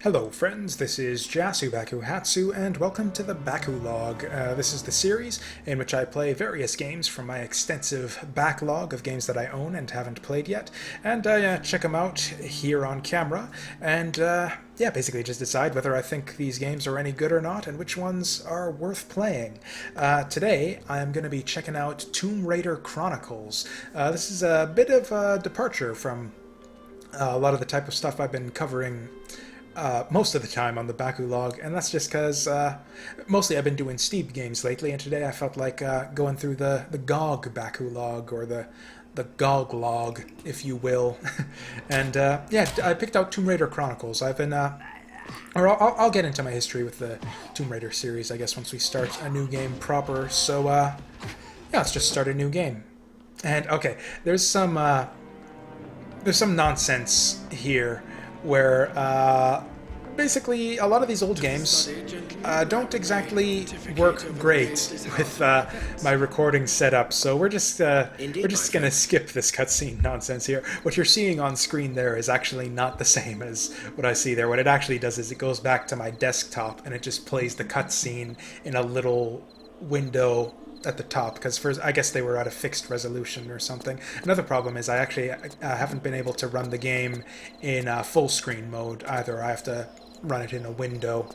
Hello friends, this is Jasu Bakuhatsu, and welcome to the Bakulog. This is the series in which I play various games from my extensive backlog of games that I own and haven't played yet, and check them out here on camera, and basically just decide whether I think these games are any good or not, and which ones are worth playing. Today, I'm going to be checking out Tomb Raider Chronicles. This is a bit of a departure from a lot of the type of stuff I've been covering most of the time on the Bakulog, and that's just because mostly I've been doing Steep games lately, and today I felt like going through the GOG Bakulog, or the GOG log, if you will. And I picked out Tomb Raider Chronicles. I've been, or I'll get into my history with the Tomb Raider series, I guess, once we start a new game proper. So, let's just start a new game. And, okay, there's some nonsense here where basically a lot of these old games don't exactly work great with my recording setup, so we're just gonna skip this cutscene nonsense here. What you're seeing on screen there is actually not the same as what I see there. What it actually does is it goes back to my desktop and it just plays the cutscene in a little window at the top, because first I guess they were at a fixed resolution or something. Another problem is I actually haven't been able to run the game in full screen mode either. I have to run it in a window,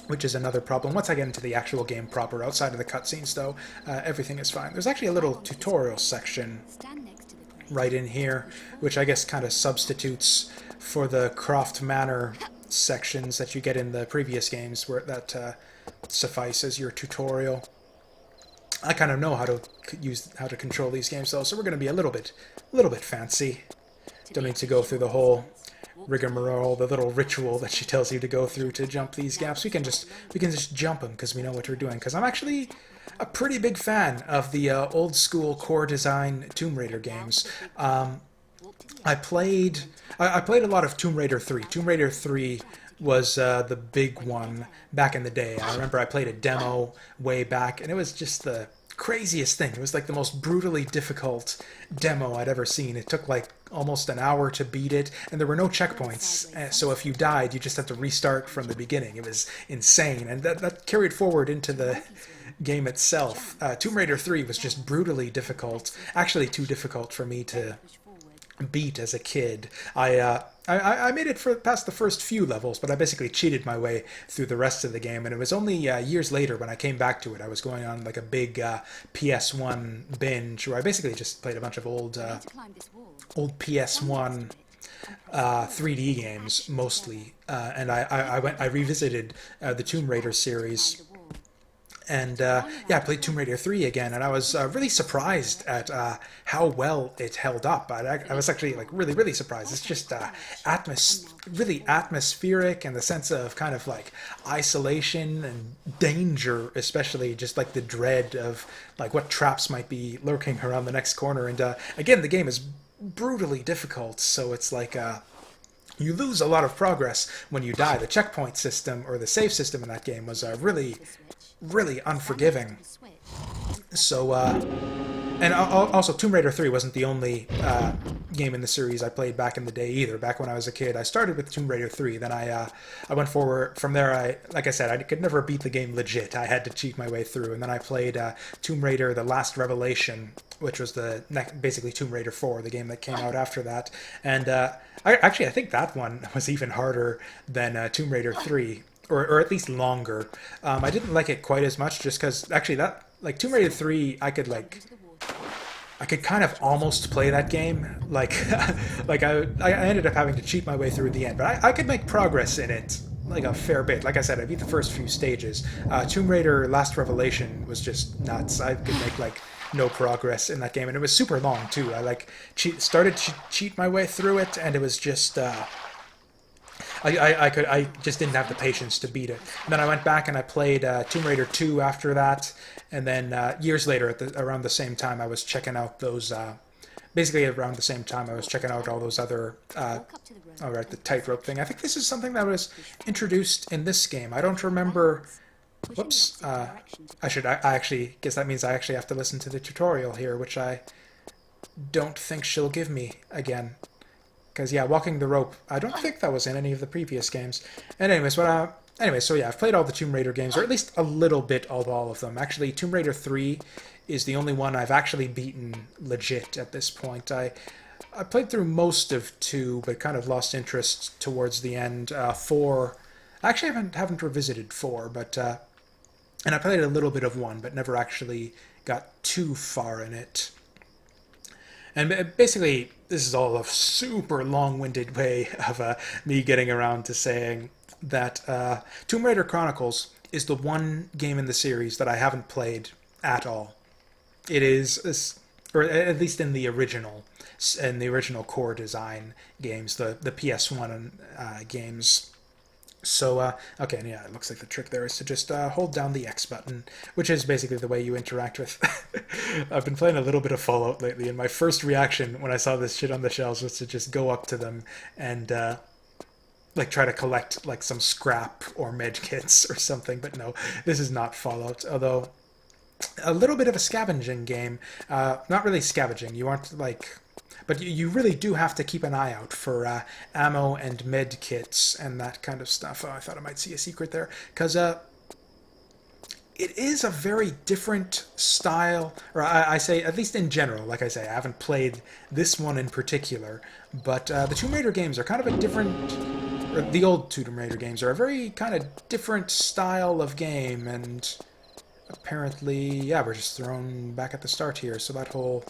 which is another problem. Once I get into the actual game proper, outside of the cutscenes though, everything is fine. There's actually a little tutorial section right in here, which I guess kind of substitutes for the Croft Manor sections that you get in the previous games, where that suffice as your tutorial. I kind of know how to control these games though, so we're going to be a little bit fancy. Don't need to go through the whole rigmarole, the little ritual that she tells you to go through to jump these gaps. We can just jump them because we know what we're doing. Because I'm actually a pretty big fan of the old school core design Tomb Raider games. I played a lot of Tomb Raider 3. Tomb Raider 3 was the big one back in the day. I remember I played a demo way back, and it was just the craziest thing. It was like the most brutally difficult demo I'd ever seen. It took like almost an hour to beat it, and there were no checkpoints, so if you died, you just had to restart from the beginning. It was insane, and that carried forward into the game itself. Tomb Raider 3 was just brutally difficult, actually too difficult for me to beat as a kid. I made it past the first few levels, but I basically cheated my way through the rest of the game, and it was only years later when I came back to it. I was going on like a big PS1 binge, where I basically just played a bunch of old PS1 3D games mostly, and I revisited the Tomb Raider series. And I played Tomb Raider 3 again, and I was really surprised at how well it held up. I was actually like really surprised. It's just really atmospheric, and the sense of kind of like isolation and danger, especially just like the dread of like what traps might be lurking around the next corner. And again, the game is brutally difficult, so it's like you lose a lot of progress when you die. The checkpoint system, or the save system in that game, was really unforgiving. So, and also Tomb Raider 3 wasn't the only game in the series I played back in the day either. Back when I was a kid, I started with Tomb Raider 3. Then I went forward from there. Like I said, I could never beat the game legit. I had to cheat my way through. And then I played Tomb Raider: The Last Revelation, which was basically Tomb Raider 4, the game that came out after that. And I think that one was even harder than Tomb Raider 3. Or at least longer. I didn't like it quite as much, just because actually that, like, Tomb Raider 3, I could kind of almost play that game. Like I ended up having to cheat my way through the end, but I could make progress in it like a fair bit. Like I said, I beat the first few stages. Tomb Raider: Last Revelation was just nuts. I could make like no progress in that game, and it was super long too. I started to cheat my way through it, and it was just I just didn't have the patience to beat it. And then I went back and I played Tomb Raider 2 after that, and then years later, around the same time, I was checking out those. Basically, around the same time, I was checking out all those other. The tightrope thing. I think this is something that was introduced in this game. I don't remember. Whoops. I actually guess that means I actually have to listen to the tutorial here, which I don't think she'll give me again. Because yeah, walking the rope. I don't think that was in any of the previous games. And anyways, so yeah, I've played all the Tomb Raider games, or at least a little bit of all of them. Actually, Tomb Raider 3 is the only one I've actually beaten legit at this point. I played through most of 2, but kind of lost interest towards the end. 4, I actually haven't revisited 4, but and I played a little bit of 1, but never actually got too far in it. And basically, this is all a super long-winded way of me getting around to saying that Tomb Raider Chronicles is the one game in the series that I haven't played at all. It is, or at least in the original core design games, the PS1 games. So, okay, and yeah, it looks like the trick there is to just hold down the X button, which is basically the way you interact with... I've been playing a little bit of Fallout lately, and my first reaction when I saw this shit on the shelves was to just go up to them and, like, try to collect, like, some scrap or med kits or something, but no, this is not Fallout, although a little bit of a scavenging game. Not really scavenging, you aren't, like... But you really do have to keep an eye out for ammo and med kits and that kind of stuff. Oh, I thought I might see a secret there. Because it is a very different style, or I say, at least in general, like I say, I haven't played this one in particular, but the Tomb Raider games are kind of a different, or the old Tomb Raider games are a very kind of different style of game, and apparently, yeah, we're just thrown back at the start here, so that whole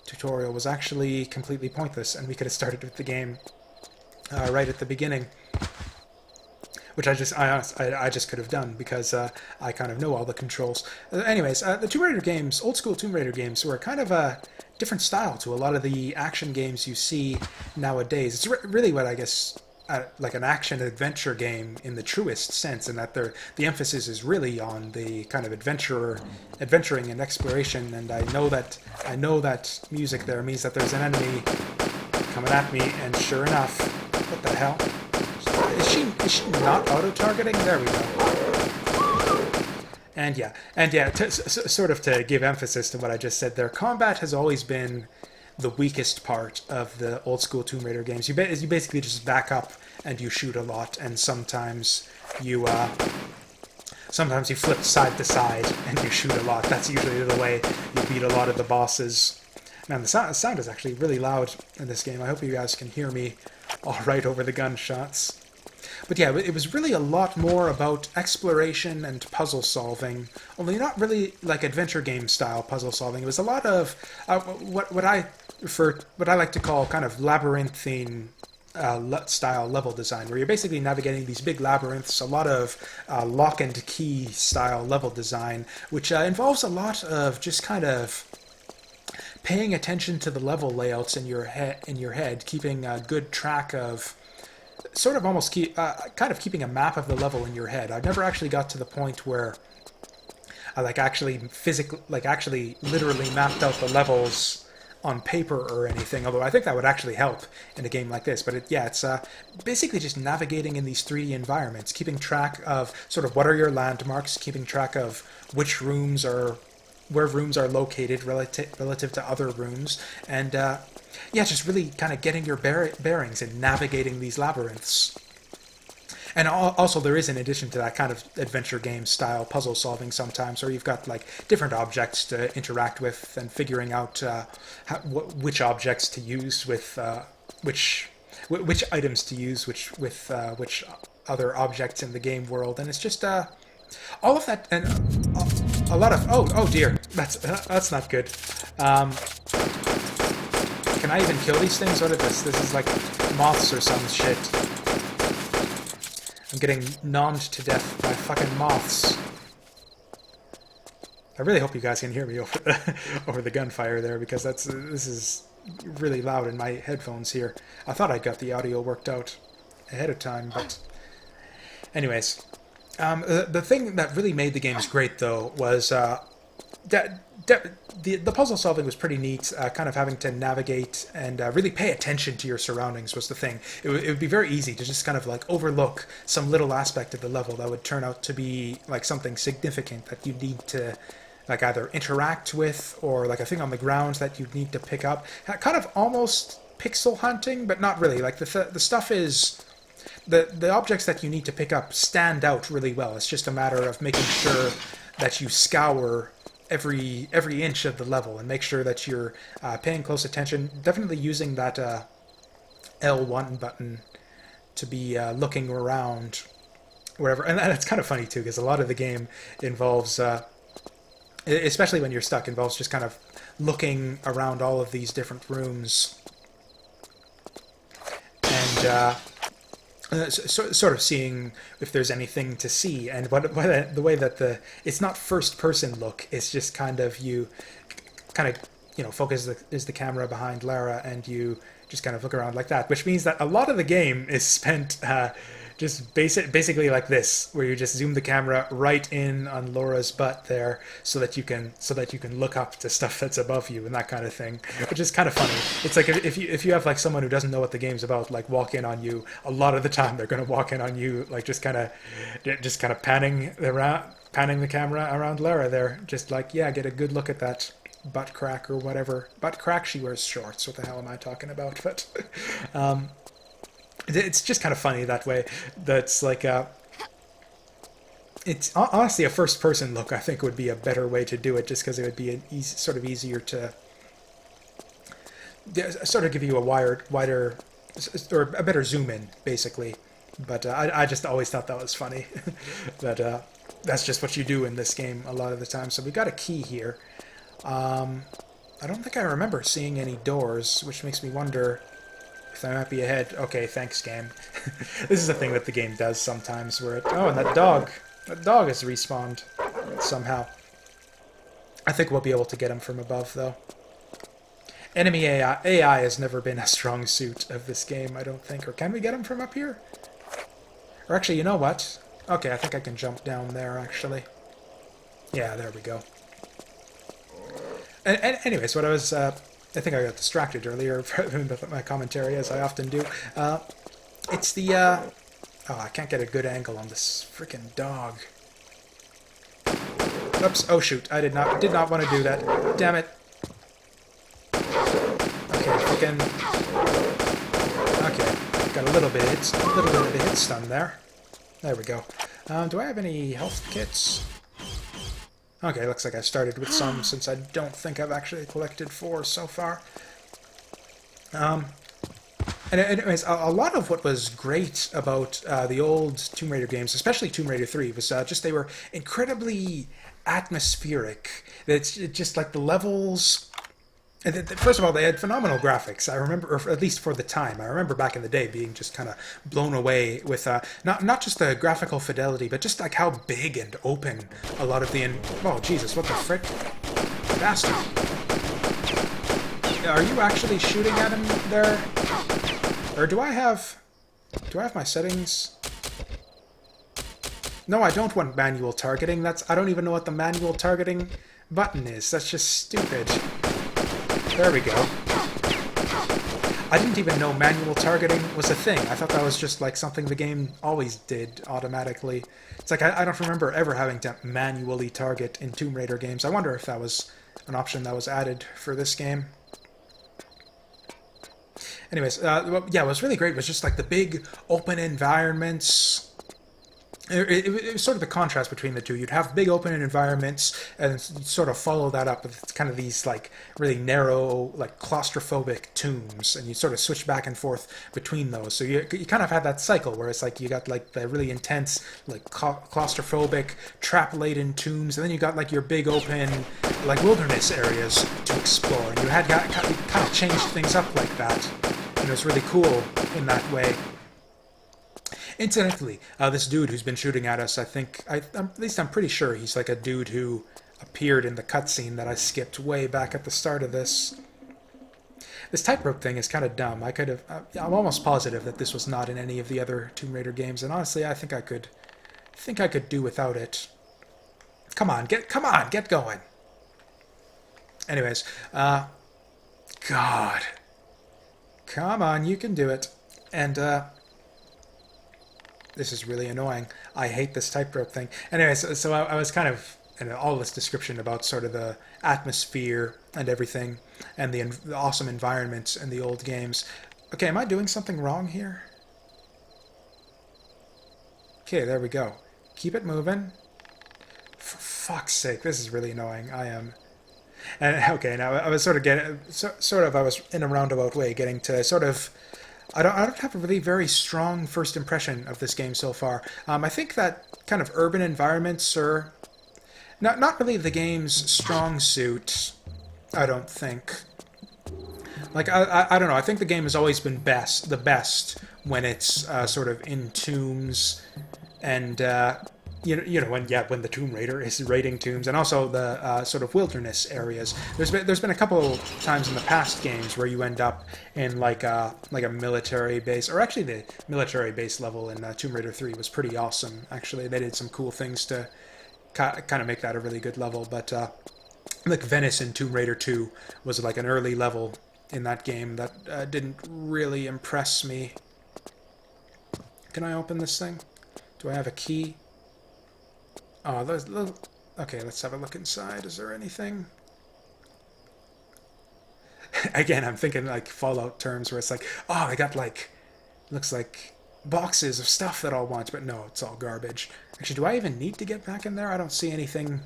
tutorial was actually completely pointless, and we could have started with the game right at the beginning, which I just could have done because I kind of know all the controls. Anyways, the Tomb Raider games, old school Tomb Raider games, were kind of a different style to a lot of the action games you see nowadays. It's really what I guess like an action adventure game in the truest sense, in that the emphasis is really on the kind of adventuring and exploration. And I know that music there means that there's an enemy coming at me, and sure enough, what the hell? Is she not auto-targeting? There we go. And yeah, sort of to give emphasis to what I just said there, combat has always been the weakest part of the old school Tomb Raider games. You basically just back up and you shoot a lot, and sometimes you flip side to side and you shoot a lot. That's usually the way you beat a lot of the bosses. Man, the sound is actually really loud in this game. I hope you guys can hear me all right over the gunshots. But yeah, it was really a lot more about exploration and puzzle solving, only not really like adventure game style puzzle solving. It was a lot of what I like to call kind of labyrinthine style level design, where you're basically navigating these big labyrinths, a lot of lock and key style level design, which involves a lot of just kind of paying attention to the level layouts in your head, keeping a good track of, sort of almost kind of keeping a map of the level in your head. I've never actually got to the point where I actually literally mapped out the levels on paper or anything, although I think that would actually help in a game like this. But it's basically just navigating in these 3D environments, keeping track of sort of what are your landmarks, keeping track of where rooms are located relative to other rooms, and just really kind of getting your bearings and navigating these labyrinths. And also there is, in addition to that, kind of adventure game style puzzle solving sometimes, where you've got like different objects to interact with and figuring out which objects to use with which items to use with which other objects in the game world. And it's just all of that, and a lot of oh dear, that's not good. Can I even kill these things? What is this? This is like moths or some shit. I'm getting nommed to death by fucking moths. I really hope you guys can hear me over the gunfire there, because this is really loud in my headphones here. I thought I got the audio worked out ahead of time, but anyways, the thing that really made the games great though was the puzzle solving was pretty neat. Kind of having to navigate and really pay attention to your surroundings was the thing. It would be very easy to just kind of like overlook some little aspect of the level that would turn out to be like something significant that you need to like either interact with, or like a thing on the ground that you need to pick up. Kind of almost pixel hunting, but not really. Like the stuff is the objects that you need to pick up stand out really well. It's just a matter of making sure that you scour every inch of the level and make sure that you're paying close attention. Definitely using that L1 button to be looking around wherever. And it's kind of funny too, because a lot of the game involves, especially when you're stuck, involves just kind of looking around all of these different rooms and sort of seeing if there's anything to see. And the way that it's not first person look, it's just kind of you kind of focus is the camera behind Lara and you just kind of look around like that, which means that a lot of the game is spent just basically like this, where you just zoom the camera right in on Laura's butt there, so that you can look up to stuff that's above you and that kind of thing, which is kind of funny. It's like if you have like someone who doesn't know what the game's about, like walk in on you, a lot of the time they're going to walk in on you like just kind of panning the camera around Lara there, just like, yeah, get a good look at that butt crack or whatever. Butt crack, she wears shorts. What the hell am I talking about? But it's just kind of funny that way. That's like it's honestly a first-person look. I think would be a better way to do it, just because it would be easier to sort of give you a wider or a better zoom in, basically. But I just always thought that was funny. That that's just what you do in this game a lot of the time. So we got a key here. I don't think I remember seeing any doors, which makes me wonder if I might be ahead. Okay, thanks, game. This is a thing that the game does sometimes, where and that dog has respawned somehow. I think we'll be able to get him from above, though. Enemy AI has never been a strong suit of this game, I don't think. Or can we get him from up here? Or actually, you know what? Okay, I think I can jump down there, actually. Yeah, there we go. Anyways, what I was... I think I got distracted earlier with my commentary, as I often do. It's the... oh, I can't get a good angle on this freaking dog. Oops. Oh, shoot. I did not want to do that. Damn it. Okay, freaking... Okay. Got a little bit of a hit stun there. There we go. Do I have any health kits? Okay, looks like I started with some, since I don't think I've actually collected 4 so far. And anyways, a lot of what was great about the old Tomb Raider games, especially Tomb Raider 3, was just they were incredibly atmospheric. It's just like the levels... First of all, they had phenomenal graphics. I remember, or at least for the time, I remember back in the day being just kind of blown away with not just the graphical fidelity, but just like how big and open a lot of the... Oh, Jesus, what the frick? Bastard. Are you actually shooting at him there? Or do I have my settings? No, I don't want manual targeting. I don't even know what the manual targeting button is. That's just stupid. There we go. I didn't even know manual targeting was a thing. I thought that was just like something the game always did automatically. It's like I don't remember ever having to manually target in Tomb Raider games. I wonder if that was an option that was added for this game. Anyways, yeah, what was really great was just like the big open environments. It was sort of the contrast between the two. You'd have big open environments and sort of follow that up with kind of these like really narrow, like claustrophobic tombs, and you sort of switch back and forth between those. So you kind of had that cycle where it's like you got like the really intense, like claustrophobic, trap-laden tombs, and then you got like your big open, like wilderness areas to explore. And you had kind of changed things up like that, and it was really cool in that way. Incidentally, this dude who's been shooting at us, at least I'm pretty sure he's like a dude who appeared in the cutscene that I skipped way back at the start of this. This tightrope thing is kind of dumb. I'm almost positive that this was not in any of the other Tomb Raider games, and honestly, I think I could do without it. Come on, get going. Anyways, God. Come on, you can do it. And, this is really annoying. I hate this tightrope thing. Anyways, so I was kind of and all this description about sort of the atmosphere and everything, and the awesome environments in the old games. Okay, am I doing something wrong here? Okay, there we go. Keep it moving. For fuck's sake, this is really annoying. I am. And okay, now I was sort of getting, I was in a roundabout way getting to sort of. I don't have a really very strong first impression of this game so far. I think that kind of urban environments are not really the game's strong suit. I don't think. Like I don't know. I think the game has always been the best when it's sort of in tombs and when the Tomb Raider is raiding tombs, and also the sort of wilderness areas. There's been a couple of times in the past games where you end up in like a military base, or actually the military base level in Tomb Raider 3 was pretty awesome. Actually, they did some cool things to kind of make that a really good level. But like Venice in Tomb Raider 2 was like an early level in that game that didn't really impress me. Can I open this thing? Do I have a key? Oh, okay, let's have a look inside. Is there anything? Again, I'm thinking like Fallout terms where it's like, oh, I got like, looks like boxes of stuff that I'll want, but no, it's all garbage. Actually, do I even need to get back in there? I don't see anything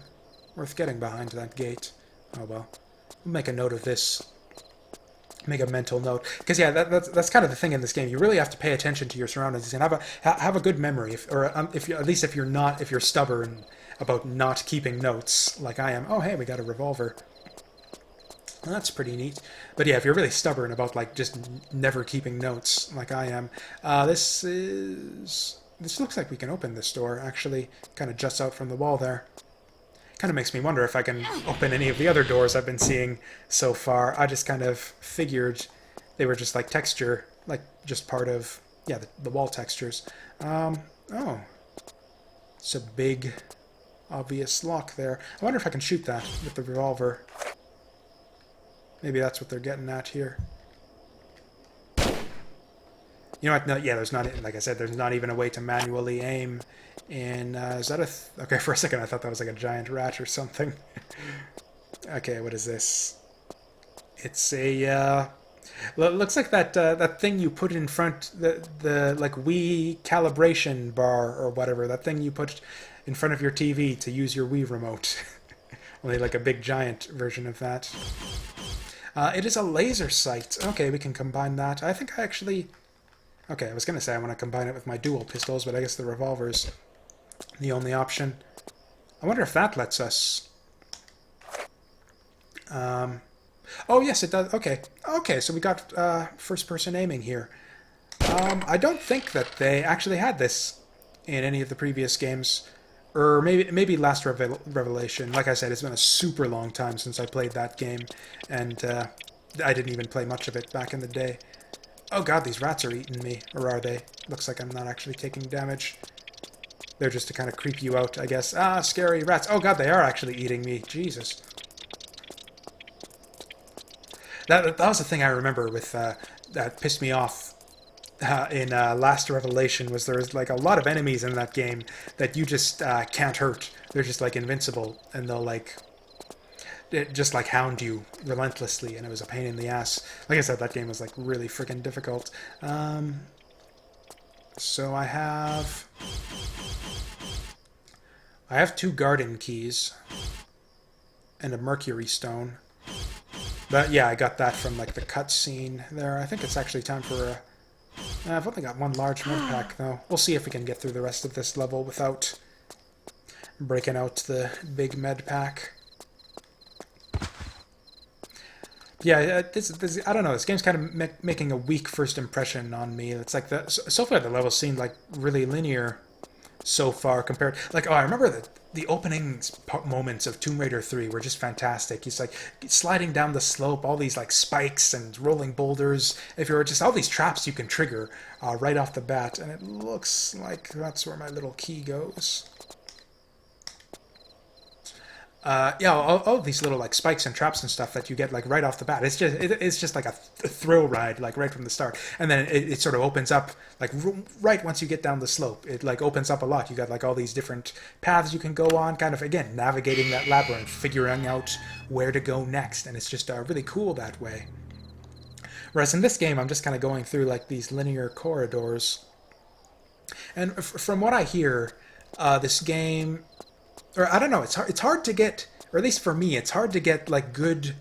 worth getting behind that gate. Oh well. We'll make a note of this. Make a mental note, because yeah, that's kind of the thing in this game. You really have to pay attention to your surroundings and have a good memory, if you, at least if you're stubborn about not keeping notes like I am. Oh hey, we got a revolver. Well, that's pretty neat. But yeah, if you're really stubborn about like just never keeping notes like I am, this looks like we can open this door. Actually, kind of juts out from the wall there. Kind of makes me wonder if I can open any of the other doors I've been seeing so far. I just kind of figured they were just like texture, like just part of, yeah, the wall textures. Oh, it's a big, obvious lock there. I wonder if I can shoot that with the revolver. Maybe that's what they're getting at here. You know what? No, yeah, there's not, like I said, there's not even a way to manually aim. And is that okay, for a second I thought that was like a giant rat or something. Okay, what is this? It's a, looks like that thing you put in front, the like Wii calibration bar or whatever, that thing you put in front of your TV to use your Wii remote. Only like a big giant version of that. It is a laser sight. Okay, we can combine that. I think I actually... Okay, I was going to say I want to combine it with my dual pistols, but I guess the revolver's the only option. I wonder if that lets us... Oh, yes, it does. Okay. Okay, so we got first-person aiming here. I don't think that they actually had this in any of the previous games. Or maybe Last Revelation. Like I said, it's been a super long time since I played that game, and I didn't even play much of it back in the day. Oh god, these rats are eating me. Or are they? Looks like I'm not actually taking damage. They're just to kind of creep you out, I guess. Ah, scary rats. Oh god, they are actually eating me. Jesus. That was the thing I remember with that pissed me off in Last Revelation, was there's like a lot of enemies in that game that you just can't hurt. They're just like invincible, and they'll like just like hound you relentlessly, and it was a pain in the ass. Like I said, that game was like really freaking difficult. So I have 2 garden keys and a mercury stone. But yeah, I got that from like the cutscene there. I think it's actually time for a... I've only got 1 large med pack though. We'll see if we can get through the rest of this level without breaking out the big med pack. Yeah, I don't know. This game's kind of making a weak first impression on me. It's like so far the levels seem like really linear so far compared. Like, oh, I remember the opening moments of Tomb Raider 3 were just fantastic. It's like sliding down the slope, all these like spikes and rolling boulders. If you're just all these traps you can trigger right off the bat, and it looks like that's where my little key goes. yeah, all these little like spikes and traps and stuff that you get like right off the bat. It's just like a thrill ride, like right from the start, and then it sort of opens up like right once you get down the slope. It like opens up a lot. You got like all these different paths you can go on, kind of again navigating that labyrinth, figuring out where to go next, and it's just really cool that way. Whereas in this game, I'm just kind of going through like these linear corridors, and from what I hear, this game, or I don't know, it's hard to get, or at least for me, it's hard to get like good,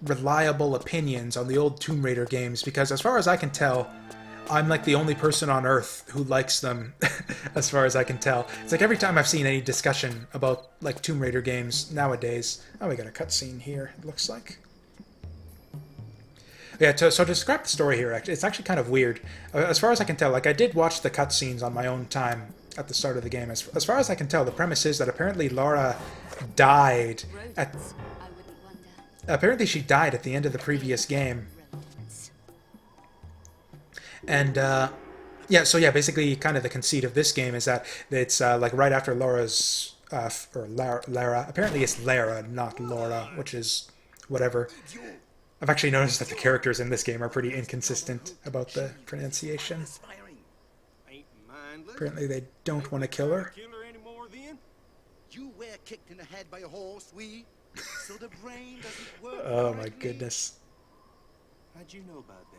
reliable opinions on the old Tomb Raider games because as far as I can tell, I'm like the only person on Earth who likes them, as far as I can tell. It's like every time I've seen any discussion about like Tomb Raider games nowadays. Oh, we got a cutscene here. It looks like. Yeah, so to describe the story here, it's actually kind of weird. As far as I can tell, like I did watch the cutscenes on my own time at the start of the game. As far as I can tell, the premise is that apparently Laura died at... Apparently she died at the end of the previous game. And, yeah, so yeah, basically kind of the conceit of this game is that it's like right after Laura's... or Lara. Apparently it's Lara, not Laura, which is whatever. I've actually noticed that the characters in this game are pretty inconsistent about the pronunciation. Apparently they don't want to kill her. You were kicked in the head by a horse, so the brain doesn't work. Oh my goodness. How'd you know about that?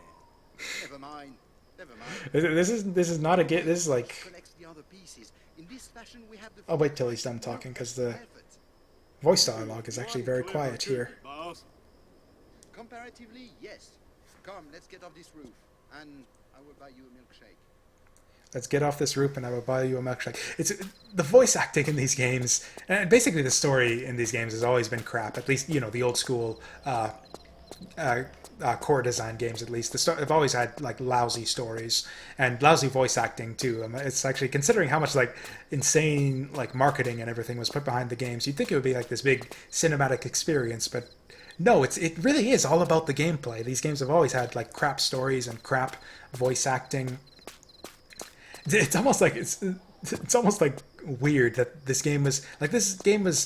Never mind. This is not a get. This is like. In this fashion, we have the I'll wait till he's done talking because the voice dialogue is actually very quiet here. Comparatively, yes. Come, let's get off this roof, and I will buy you a milkshake. Let's get off this roof and I will buy you a milkshake. It's the voice acting in these games, and basically the story in these games has always been crap. At least, you know, the old school core design games, at least. They've always had like lousy stories and lousy voice acting too. It's actually, considering how much like insane like marketing and everything was put behind the games, you'd think it would be like this big cinematic experience, but no, it really is all about the gameplay. These games have always had like crap stories and crap voice acting. It's almost like it's almost like weird that this game was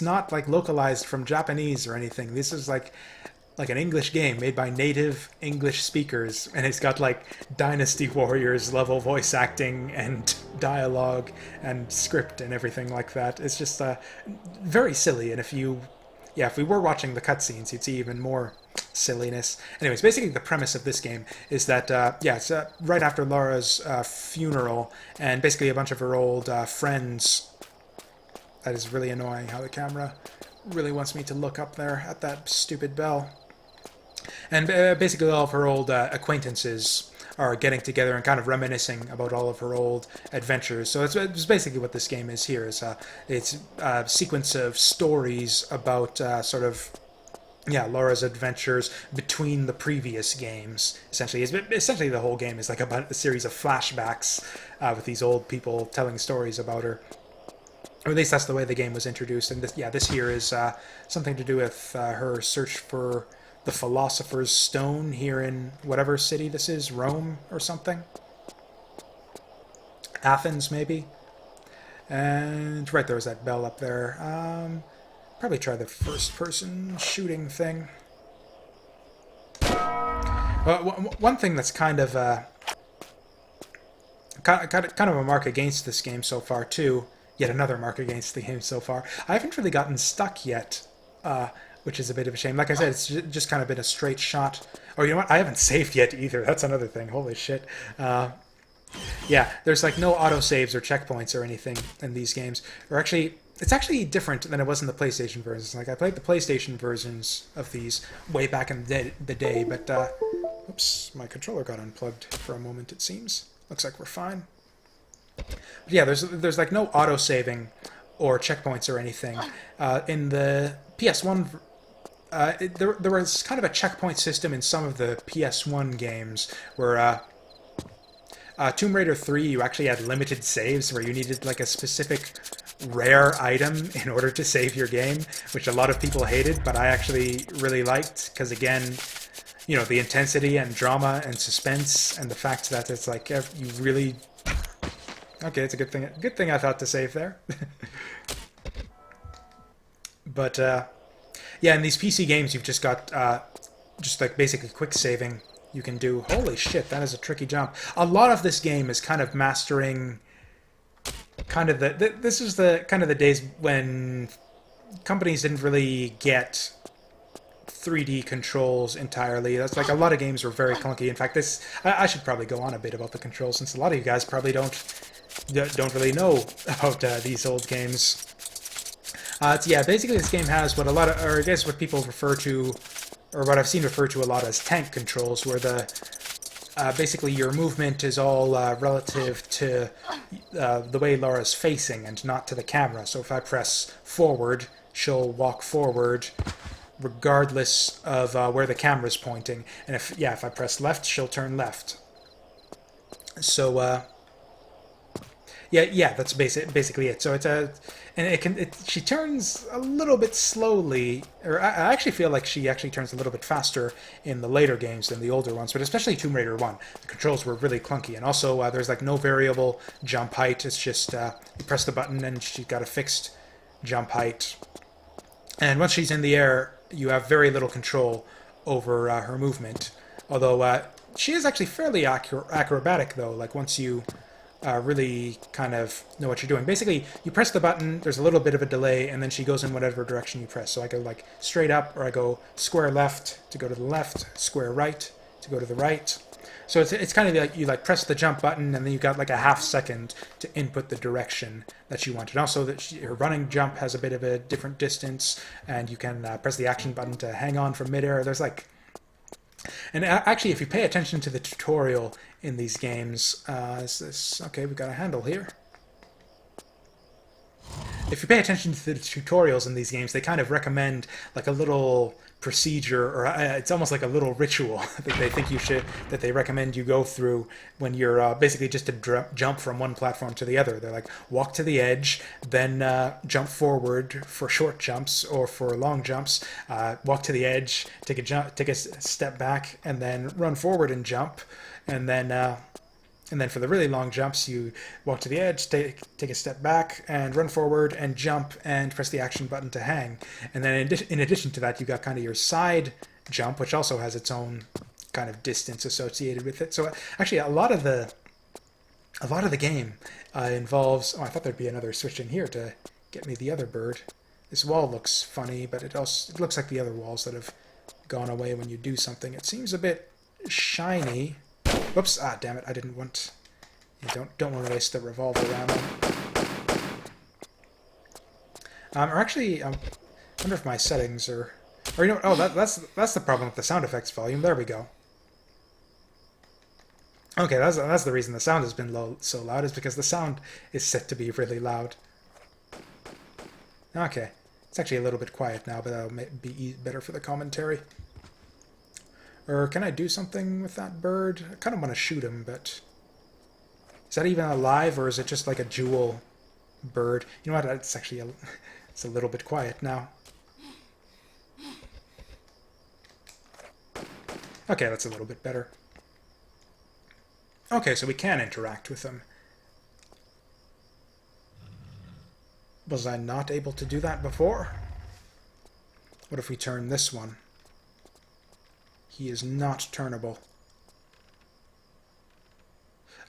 not like localized from Japanese or anything. This is like an English game made by native English speakers, and it's got like Dynasty Warriors level voice acting and dialogue and script and everything like that. It's just very silly, and if we were watching the cutscenes, you'd see even more silliness. Anyways, basically the premise of this game is that, it's right after Laura's funeral, and basically a bunch of her old friends... That is really annoying how the camera really wants me to look up there at that stupid bell. And basically all of her old acquaintances are getting together and kind of reminiscing about all of her old adventures. So it's basically what this game is here. It's a sequence of stories about Laura's adventures between the previous games. Essentially the whole game is like a series of flashbacks with these old people telling stories about her. Or at least that's the way the game was introduced. And this here is something to do with her search for the Philosopher's Stone here in whatever city this is, Rome or something. Athens, maybe. And right, there was that bell up there. Probably try the first-person shooting thing. One thing that's kind of a mark against this game so far too. Yet another mark against the game so far. I haven't really gotten stuck yet, which is a bit of a shame. Like I said, it's just kind of been a straight shot. Or you know what? I haven't saved yet either. That's another thing. Holy shit. Yeah, there's like no autosaves or checkpoints or anything in these games. Or actually, it's actually different than it was in the PlayStation versions. Like I played the PlayStation versions of these way back in the day, but oops, my controller got unplugged for a moment. It seems. Looks like we're fine. But yeah, there's like no auto-saving or checkpoints or anything. In the PS1, there was kind of a checkpoint system in some of the PS1 games where Tomb Raider 3, you actually had limited saves where you needed like a specific rare item in order to save your game, which a lot of people hated, but I actually really liked because, again, you know, the intensity and drama and suspense and the fact that it's like you really... Okay, it's a good thing I thought to save there. But yeah, in these PC games, you've just got just like basically quick saving. You can do. Holy shit, that is a tricky jump. A lot of this game is kind of mastering. Kind of this is the kind of the days when companies didn't really get 3D controls entirely. That's like a lot of games were very clunky. In fact, I should probably go on a bit about the controls since a lot of you guys probably don't really know about these old games. Yeah, basically this game has what a lot of, or I guess what people refer to, or what I've seen referred to a lot as tank controls, where basically your movement is all relative to the way Laura's facing and not to the camera. So if I press forward, she'll walk forward regardless of where the camera's pointing. And if I press left, she'll turn left. So yeah, that's basically it. So she turns a little bit slowly, or I actually feel like she actually turns a little bit faster in the later games than the older ones, but especially Tomb Raider 1. The controls were really clunky, and also there's like no variable jump height. It's just you press the button and she's got a fixed jump height. And once she's in the air, you have very little control over her movement. Although she is actually fairly acrobatic, though, like once you really kind of know what you're doing. Basically, you press the button, there's a little bit of a delay, and then she goes in whatever direction you press. So I go like straight up, or I go square left to go to the left, square right to go to the right. So it's kind of like you like press the jump button, and then you got like a half second to input the direction that you want. And also that her running jump has a bit of a different distance, and you can press the action button to hang on from midair. There's like, and actually, if you pay attention to the tutorial in these games, okay? We got a handle here. If you pay attention to the tutorials in these games, they kind of recommend like a little procedure, or it's almost like a little ritual that they think that they recommend you go through when you're basically just to jump from one platform to the other. They're like, walk to the edge, then jump forward for short jumps, or for long jumps, walk to the edge, take a step back, and then run forward and jump, and then for the really long jumps, you walk to the edge, take a step back, and run forward, and jump, and press the action button to hang. And then in addition to that, you got kind of your side jump, which also has its own kind of distance associated with it. So actually, a lot of the game involves... Oh, I thought there'd be another switch in here to get me the other bird. This wall looks funny, but it looks like the other walls that have gone away when you do something. It seems a bit shiny. Whoops! Ah, damn it! I didn't want. You don't want to waste the revolver ammo. Or actually, I wonder if my settings are. Or you know, oh, that's the problem with the sound effects volume. There we go. Okay, that's the reason the sound has been so loud, is because the sound is set to be really loud. Okay, it's actually a little bit quiet now, but that'll be better for the commentary. Or can I do something with that bird? I kind of want to shoot him, but... Is that even alive, or is it just like a jewel bird? You know what? It's actually it's a little bit quiet now. Okay, that's a little bit better. Okay, so we can interact with them. Was I not able to do that before? What if we turn this one? He is not turnable.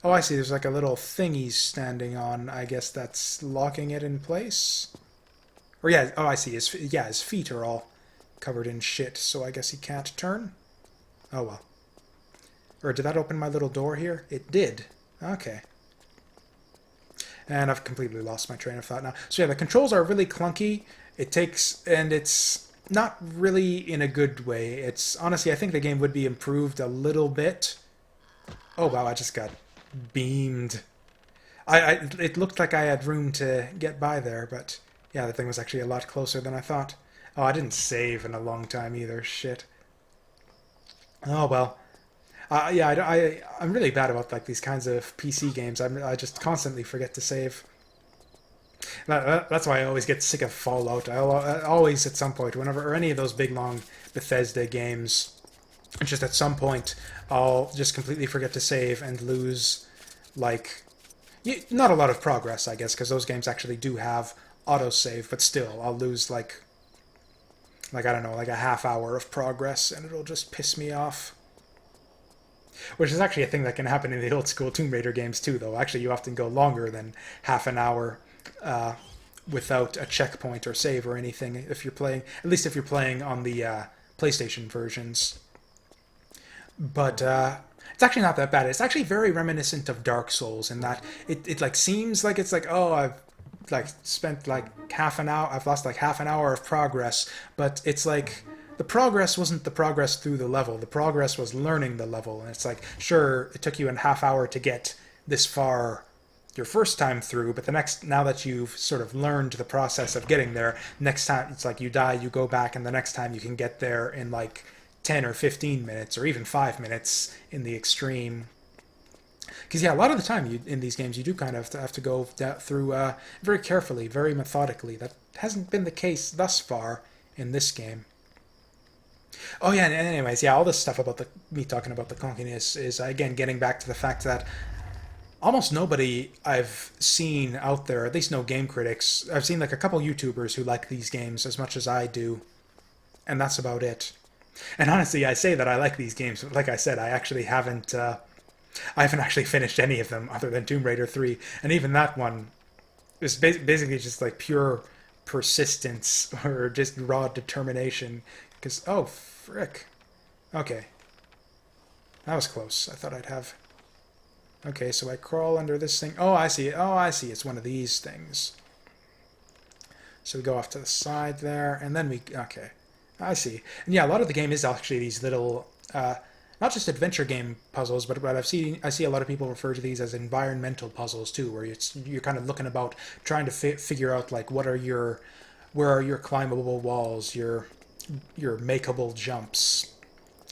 Oh, I see. There's like a little thing he's standing on. I guess that's locking it in place. Or yeah, oh, I see. His feet are all covered in shit, so I guess he can't turn. Oh well. Or did that open my little door here? It did. Okay. And I've completely lost my train of thought now. So yeah, the controls are really clunky. It's not really in a good way. It's honestly, I think the game would be improved a little bit. Oh wow, I just got beamed. It looked like I had room to get by there, but yeah, the thing was actually a lot closer than I thought. Oh, I didn't save in a long time either. Shit. Oh well. Yeah, I'm really bad about like these kinds of PC games. I just constantly forget to save. That's why I always get sick of Fallout. I always, at some point, or any of those big, long Bethesda games, just at some point, I'll just completely forget to save and lose, like, not a lot of progress, I guess, because those games actually do have autosave, but still, I'll lose, like, like, I don't know, like a half hour of progress, and it'll just piss me off. Which is actually a thing that can happen in the old school Tomb Raider games too, though. Actually, you often go longer than half an hour without a checkpoint or save or anything if you're playing, at least if you're playing on the PlayStation versions. But it's actually not that bad. It's actually very reminiscent of Dark Souls in that it like seems like it's like, oh, I've like spent like half an hour, I've lost like half an hour of progress, but it's like the progress wasn't the progress through the level. The progress was learning the level. And it's like, sure, it took you a half hour to get this far your first time through, but the next, now that you've sort of learned the process of getting there, next time it's like you die, you go back, and the next time you can get there in like 10 or 15 minutes or even 5 minutes in the extreme. Because yeah, a lot of the time in these games you do kind of have to go through very carefully, very methodically. That hasn't been the case thus far in this game. Oh yeah, and anyways, yeah, all this stuff about me talking about the clunkiness is again getting back to the fact that almost nobody I've seen out there, at least no game critics, I've seen like a couple YouTubers who like these games as much as I do, and that's about it. And honestly, I say that I like these games, but like I said, I haven't actually finished any of them other than Tomb Raider 3, and even that one is basically just like pure persistence or just raw determination. Because, oh, frick. Okay. That was close. I thought I'd have... Okay, so I crawl under this thing. Oh, I see it. Oh, I see. It's one of these things. So we go off to the side there, and then we... Okay. I see. And yeah, a lot of the game is actually these little... not just adventure game puzzles, but I see a lot of people refer to these as environmental puzzles too, where you're kind of looking about trying to figure out like where are your climbable walls, your makeable jumps,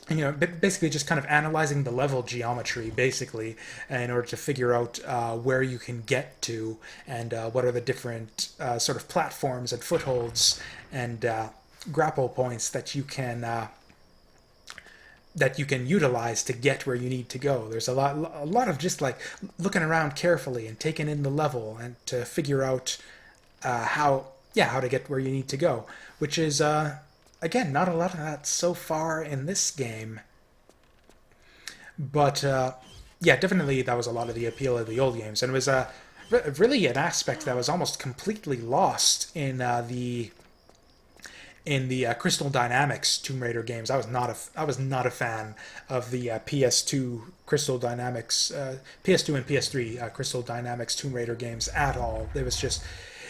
and, you know, basically just kind of analyzing the level geometry basically in order to figure out where you can get to and what are the different sort of platforms and footholds and grapple points that you can utilize to get where you need to go. There's a lot of just like looking around carefully and taking in the level and to figure out how to get where you need to go, which is again not a lot of that so far in this game. But yeah, definitely that was a lot of the appeal of the old games, and it was really an aspect that was almost completely lost in the Crystal Dynamics Tomb Raider games. I was not a fan of the PS2 Crystal Dynamics, PS2 and PS3 Crystal Dynamics Tomb Raider games at all. It was just,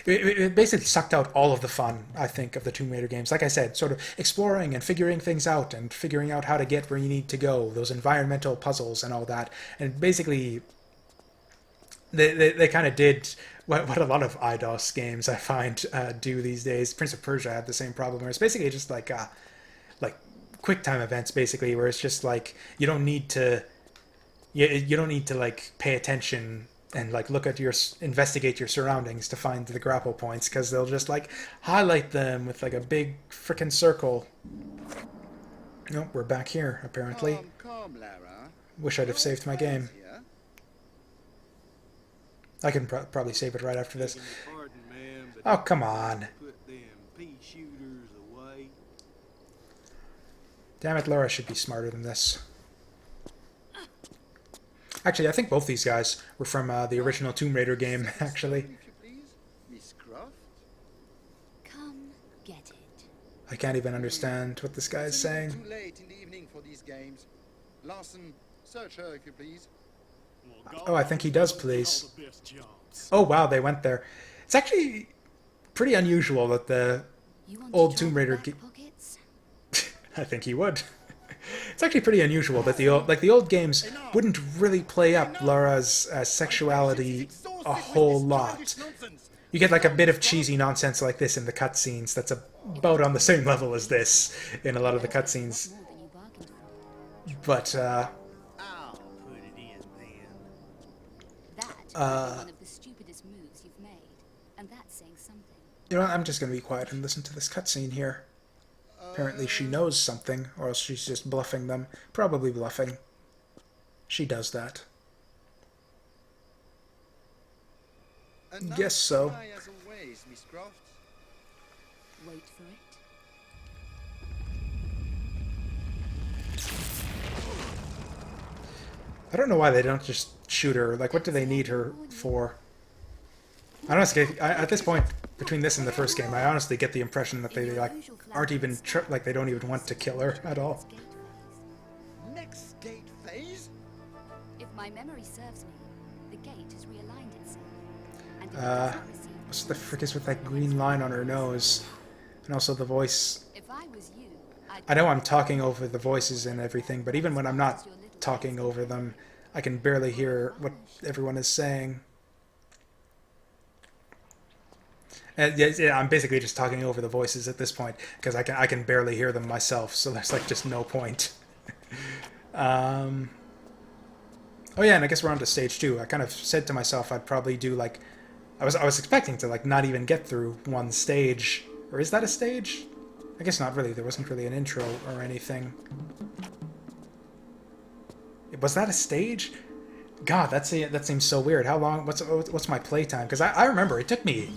it basically sucked out all of the fun, I think, of the Tomb Raider games. Like I said, sort of exploring and figuring things out and figuring out how to get where you need to go, those environmental puzzles and all that. And basically, they kind of did what a lot of IDOS games I find do these days. Prince of Persia had the same problem, where it's basically just like quick time events, basically, where it's just like you don't need to like pay attention and like investigate your surroundings to find the grapple points, because they'll just like highlight them with like a big freaking circle. Nope, we're back here apparently. Calm, Lara. Wish I'd have saved my game. I can probably save it right after this. Oh, come on. Damn it, Laura should be smarter than this. Actually, I think both these guys were from the original Tomb Raider game, actually. Miss Croft? Come get it. I can't even understand what this guy is saying. Too late in the evening for these games. Larson, search her if you please. Oh, I think he does, please. Oh, wow, they went there. It's actually pretty unusual that the old Tomb Raider... I think he would. It's actually pretty unusual that the old games wouldn't really play up Laura's sexuality a whole lot. You get like a bit of cheesy nonsense like this in the cutscenes that's about on the same level as this in a lot of the cutscenes. But, one of the stupidest moves you've made, and that's saying something. you know what, I'm just going to be quiet and listen to this cutscene here. Apparently she knows something, or else she's just bluffing them. Probably bluffing. She does that. Guess so. As always, Miss Croft. Wait for it. I don't know why they don't just shoot her. Like, what do they need her for? I honestly, at this point, between this and the first game, I honestly get the impression that they like aren't even like they don't even want to kill her at all. Next gate phase? If my memory serves me, the gate has realigned itself. And if it doesn't receive What's the frick is with that green line on her nose, and also the voice? if I was you, I'd I know I'm talking over the voices and everything, but even when I'm not talking over them, I can barely hear what everyone is saying. And yeah, I'm basically just talking over the voices at this point because I can barely hear them myself. So there's like just no point. Oh yeah, and I guess we're on to stage 2. I kind of said to myself I'd probably do like I was expecting to like not even get through one stage. Or is that a stage? I guess not really. There wasn't really an intro or anything. Was that a stage? God, that seems so weird. How long? What's my playtime? Because I remember it took me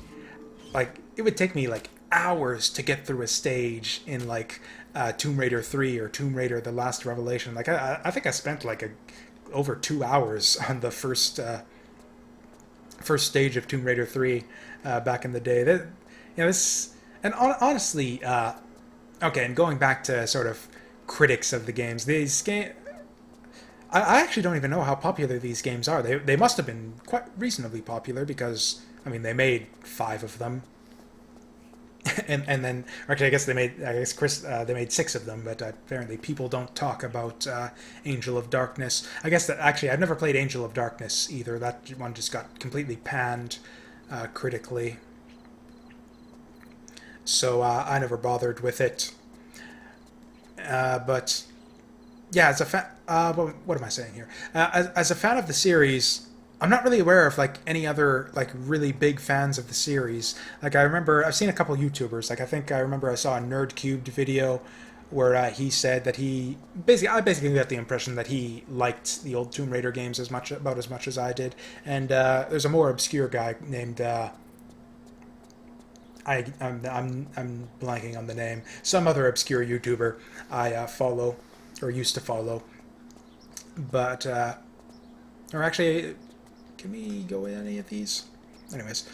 like it would take me like hours to get through a stage in like Tomb Raider 3 or Tomb Raider: The Last Revelation. Like I think I spent like over 2 hours on the first stage of Tomb Raider 3 back in the day. That this and honestly, okay, and going back to sort of critics of the games, these game. I actually don't even know how popular these games are. They must have been quite reasonably popular because, I mean, they made 5 of them. and then, actually, I guess they made 6 of them, but apparently people don't talk about Angel of Darkness. I guess that, actually, I've never played Angel of Darkness either. That one just got completely panned critically. So I never bothered with it. But... yeah, as a fan, what am I saying here? As a fan of the series, I'm not really aware of like any other like really big fans of the series. Like I remember, I've seen a couple YouTubers. Like I remember I saw a Nerd Cubed video where he said that I basically got the impression that he liked the old Tomb Raider games about as much as I did. And there's a more obscure guy named I'm blanking on the name. Some other obscure YouTuber I follow. Or used to follow, but or actually, can we go in any of these? Anyways,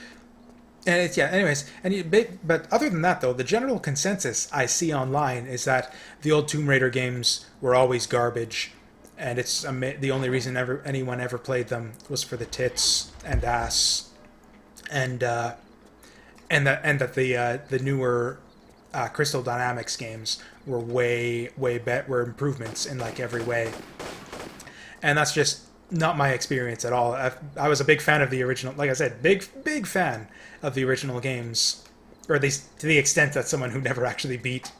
but other than that, though, the general consensus I see online is that the old Tomb Raider games were always garbage, and it's the only reason anyone ever played them was for the tits and ass, and that the newer Crystal Dynamics games were were improvements in like every way, and that's just not my experience at all. I was a big fan of the original, like I said, big fan of the original games, or at least to the extent that someone who never actually beat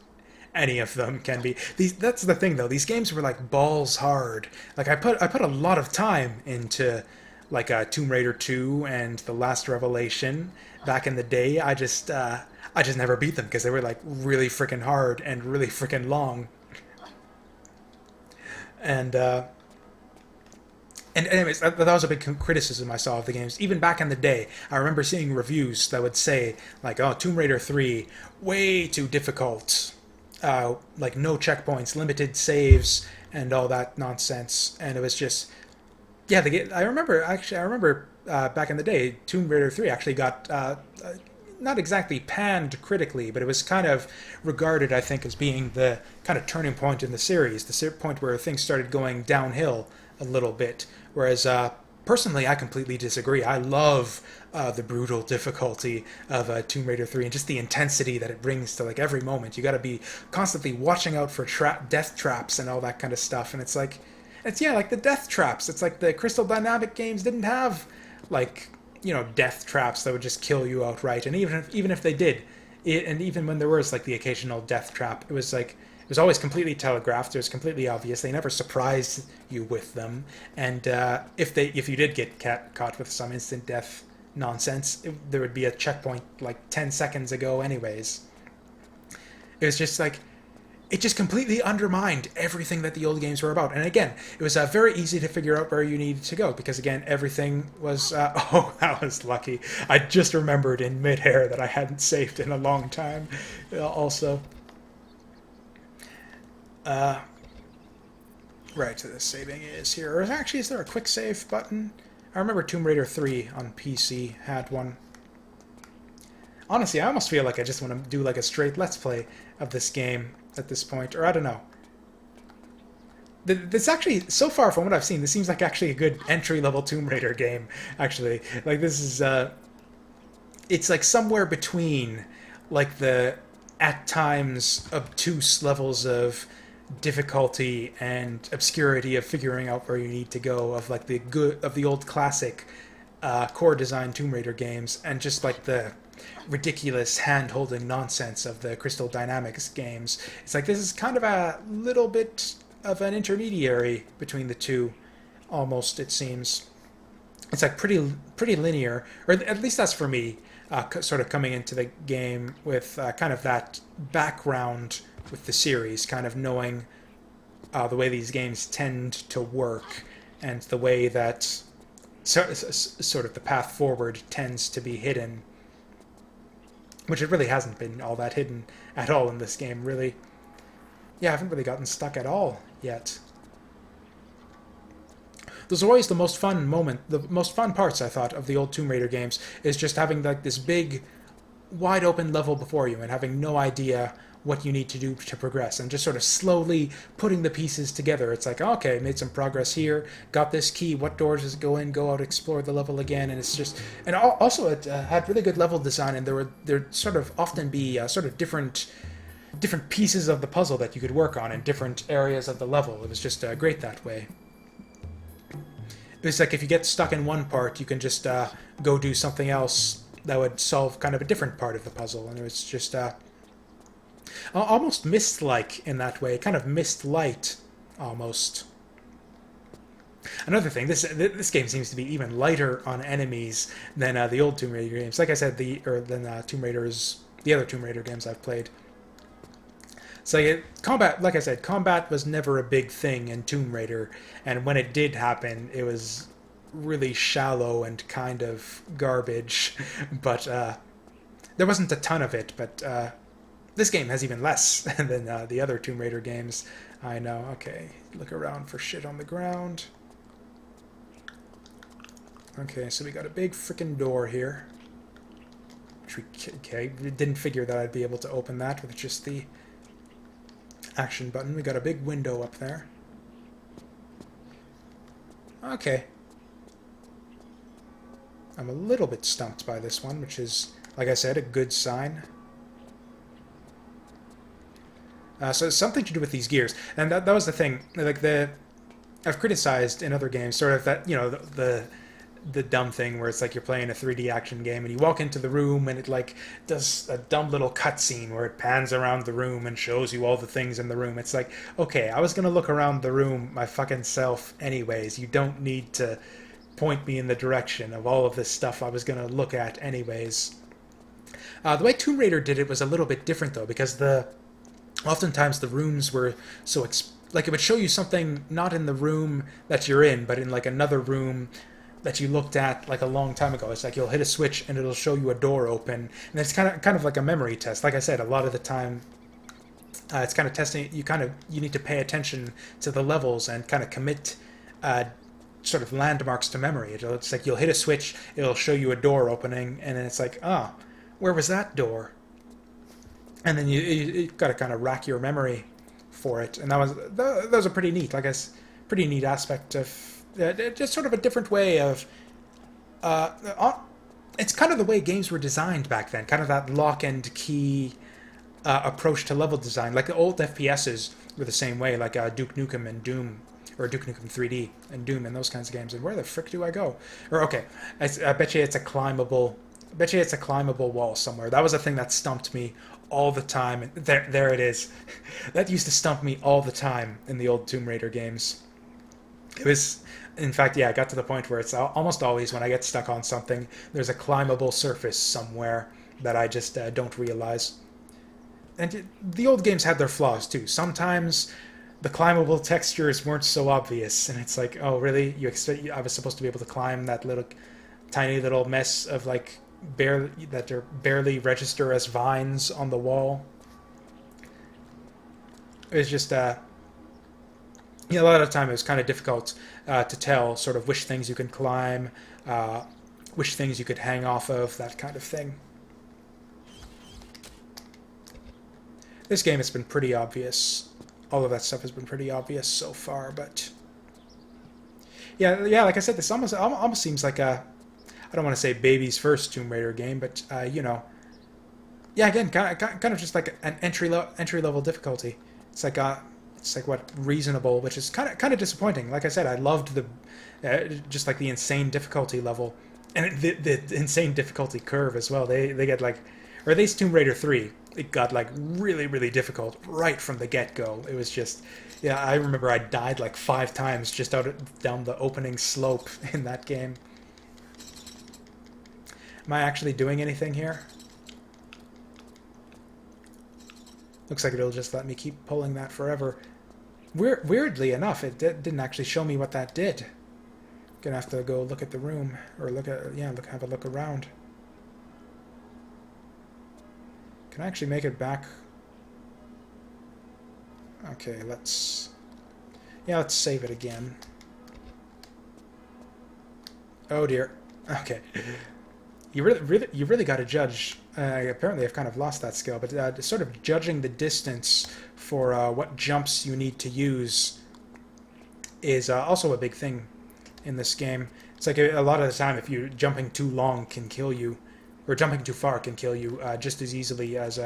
any of them can be. That's the thing though. These games were like balls hard. Like I put a lot of time into like Tomb Raider 2 and The Last Revelation back in the day. I just never beat them because they were like really freaking hard and really freaking long. And anyways, that was a big criticism I saw of the games. Even back in the day, I remember seeing reviews that would say like, "Oh, Tomb Raider 3, way too difficult. Like no checkpoints, limited saves, and all that nonsense." And it was just, yeah. I remember back in the day, Tomb Raider 3 actually got. Not exactly panned critically, but it was kind of regarded, I think, as being the kind of turning point in the series, the point where things started going downhill a little bit. Whereas, personally, I completely disagree. I love the brutal difficulty of Tomb Raider 3 and just the intensity that it brings to like every moment. You got to be constantly watching out for death traps and all that kind of stuff. And it's like the death traps. It's like the Crystal Dynamic games didn't have like, death traps that would just kill you outright. And even if they did, and even when there was like the occasional death trap, it was always completely telegraphed. It was completely obvious. They never surprised you with them. And if you did get caught with some instant death nonsense, there would be a checkpoint like 10 seconds ago anyways. It was just like, it just completely undermined everything that the old games were about. And again, it was very easy to figure out where you needed to go because, again, everything was... oh, that was lucky. I just remembered in midair that I hadn't saved in a long time also. Right, so the saving is here. Or actually, is there a quick save button? I remember Tomb Raider 3 on PC had one. Honestly, I almost feel like I just want to do like a straight Let's Play of this game at this point. Or I don't know. This actually, so far from what I've seen, this seems like actually a good entry-level Tomb Raider game, actually. Like, this is, it's like somewhere between, like, the, at times, obtuse levels of difficulty and obscurity of figuring out where you need to go, of, like, the old classic core design Tomb Raider games, and just, like, the ridiculous hand-holding nonsense of the Crystal Dynamics games. It's like, this is kind of a little bit of an intermediary between the two, almost, it seems. It's like pretty linear, or at least that's for me, sort of coming into the game with kind of that background with the series, kind of knowing the way these games tend to work, and the way that sort of the path forward tends to be hidden, which it really hasn't been all that hidden at all in this game, really. Yeah, I haven't really gotten stuck at all yet. Those are always the most fun parts, I thought, of the old Tomb Raider games, is just having like this big, wide open level before you and having no idea what you need to do to progress, and just sort of slowly putting the pieces together. It's like, okay, made some progress here, got this key, what doors does it go in, go out, explore the level again, and it's just, and also it had really good level design, and there'd sort of often be sort of different pieces of the puzzle that you could work on in different areas of the level. It was just great that way. It's like if you get stuck in one part, you can just go do something else that would solve kind of a different part of the puzzle, and it was just almost Myst-like in that way, kind of Myst-light, almost. Another thing, this game seems to be even lighter on enemies than the old Tomb Raider games. Like I said, the other Tomb Raider games I've played. So combat, like I said, combat was never a big thing in Tomb Raider, and when it did happen, it was really shallow and kind of garbage. But there wasn't a ton of it. But this game has even less than the other Tomb Raider games. I know. Okay, look around for shit on the ground. Okay, so we got a big freaking door here. Okay, didn't figure that I'd be able to open that with just the action button. We got a big window up there. Okay. I'm a little bit stumped by this one, which is, like I said, a good sign. So it's something to do with these gears. And that was the thing. Like, I've criticized in other games sort of that, you know, the dumb thing where it's like you're playing a 3D action game and you walk into the room and it like does a dumb little cutscene where it pans around the room and shows you all the things in the room. It's like, okay, I was gonna look around the room my fucking self anyways. You don't need to point me in the direction of all of this stuff I was gonna look at anyways. The way Tomb Raider did it was a little bit different though, because oftentimes the rooms were so like it would show you something not in the room that you're in, but in like another room that you looked at like a long time ago. It's like you'll hit a switch and it'll show you a door open, and it's kind of like a memory test. Like I said, a lot of the time it's kind of testing. You need to pay attention to the levels and kind of commit sort of landmarks to memory. It's like you'll hit a switch, it'll show you a door opening, and then it's like, where was that door? And then you got to kind of rack your memory for it, and that was a pretty neat, pretty neat aspect of. Just sort of a different way of... it's kind of the way games were designed back then. Kind of that lock and key approach to level design. Like the old FPSs were the same way, like Duke Nukem and Doom, or Duke Nukem 3D and Doom and those kinds of games. And where the frick do I go? Or, okay, I bet you it's a climbable... wall somewhere. That was a thing that stumped me all the time. There it is. That used to stump me all the time in the old Tomb Raider games. It was... In fact, yeah, I got to the point where it's almost always when I get stuck on something, there's a climbable surface somewhere that I just don't realize. And the old games had their flaws, too. Sometimes the climbable textures weren't so obvious, and it's like, oh, really? I was supposed to be able to climb that tiny little mess of, like, barely register as vines on the wall? It was just, a lot of the time it was kind of difficult to tell sort of which things you can climb, which things you could hang off of, that kind of thing. This game has been pretty obvious. All of that stuff has been pretty obvious so far, but yeah, like I said, this almost seems like a, I don't want to say baby's first Tomb Raider game, but you know, yeah, again, kind of just like an entry level difficulty. It's like what, reasonable, which is kind of disappointing. Like I said, I loved the just like the insane difficulty level and the insane difficulty curve as well. They get like, or at least Tomb Raider 3, it got like really difficult right from the get-go. It was just, yeah, I remember I died like 5 times just down the opening slope in that game. Am I actually doing anything here? Looks like it'll just let me keep pulling that forever. Weirdly enough, it didn't actually show me what that did. Gonna have to go look at the room, or have a look around. Can I actually make it back? Okay, let's save it again. Oh dear. Okay. You really got to judge. Apparently, I've kind of lost that skill, but sort of judging the distance for what jumps you need to use is also a big thing in this game. It's like a lot of the time, if you're jumping too long can kill you, or jumping too far can kill you just as easily as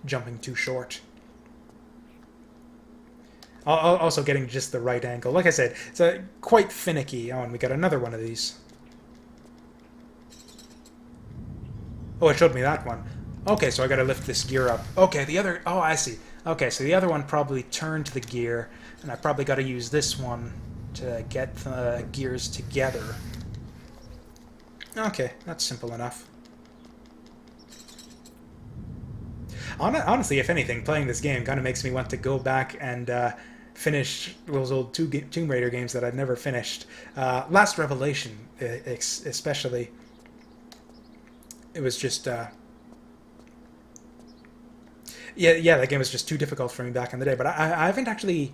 jumping too short. Also getting just the right angle. Like I said, it's quite finicky. Oh, and we got another one of these. Oh, it showed me that one. Okay, so I gotta lift this gear up. Okay, the other... Oh, I see. Okay, so the other one probably turned the gear, and I probably gotta use this one to get the gears together. Okay, that's simple enough. Honestly, if anything, playing this game kind of makes me want to go back and finish those old Tomb Raider games that I'd never finished. Last Revelation, especially. It was just... Yeah, that game was just too difficult for me back in the day. But I haven't actually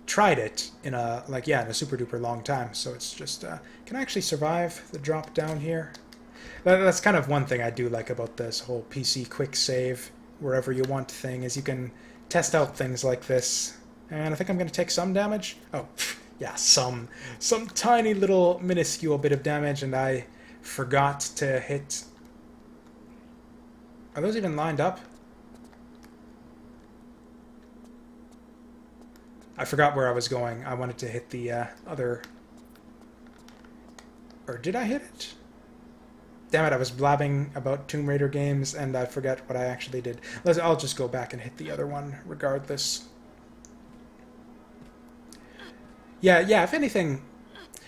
tried it in a super duper long time. So it's just... can I actually survive the drop down here? That's kind of one thing I do like about this whole PC quick save wherever you want thing, is you can test out things like this. And I think I'm going to take some damage. Oh, yeah, some tiny little minuscule bit of damage, and I forgot to hit... Are those even lined up? I forgot where I was going. I wanted to hit the other... Or did I hit it? Damn it, I was blabbing about Tomb Raider games, and I forget what I actually did. I'll just go back and hit the other one, regardless. Yeah, if anything...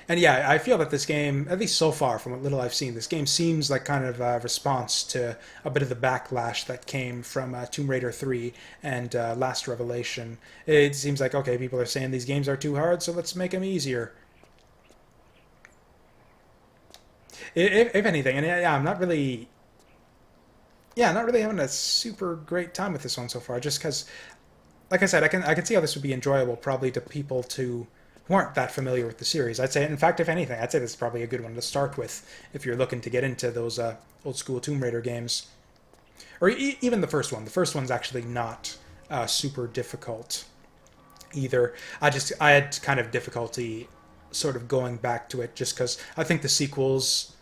And yeah, I feel that this game, at least so far from what little I've seen, this game seems like kind of a response to a bit of the backlash that came from Tomb Raider 3 and Last Revelation. It seems like, okay, people are saying these games are too hard, so let's make them easier. If anything, and yeah, I'm not really having a super great time with this one so far, just because, like I said, I can see how this would be enjoyable probably to people who aren't that familiar with the series. I'd say, in fact, if anything, I'd say this is probably a good one to start with if you're looking to get into those old school Tomb Raider games, or even the first one. The first one's actually not super difficult either. I had kind of difficulty sort of going back to it just because I think the sequels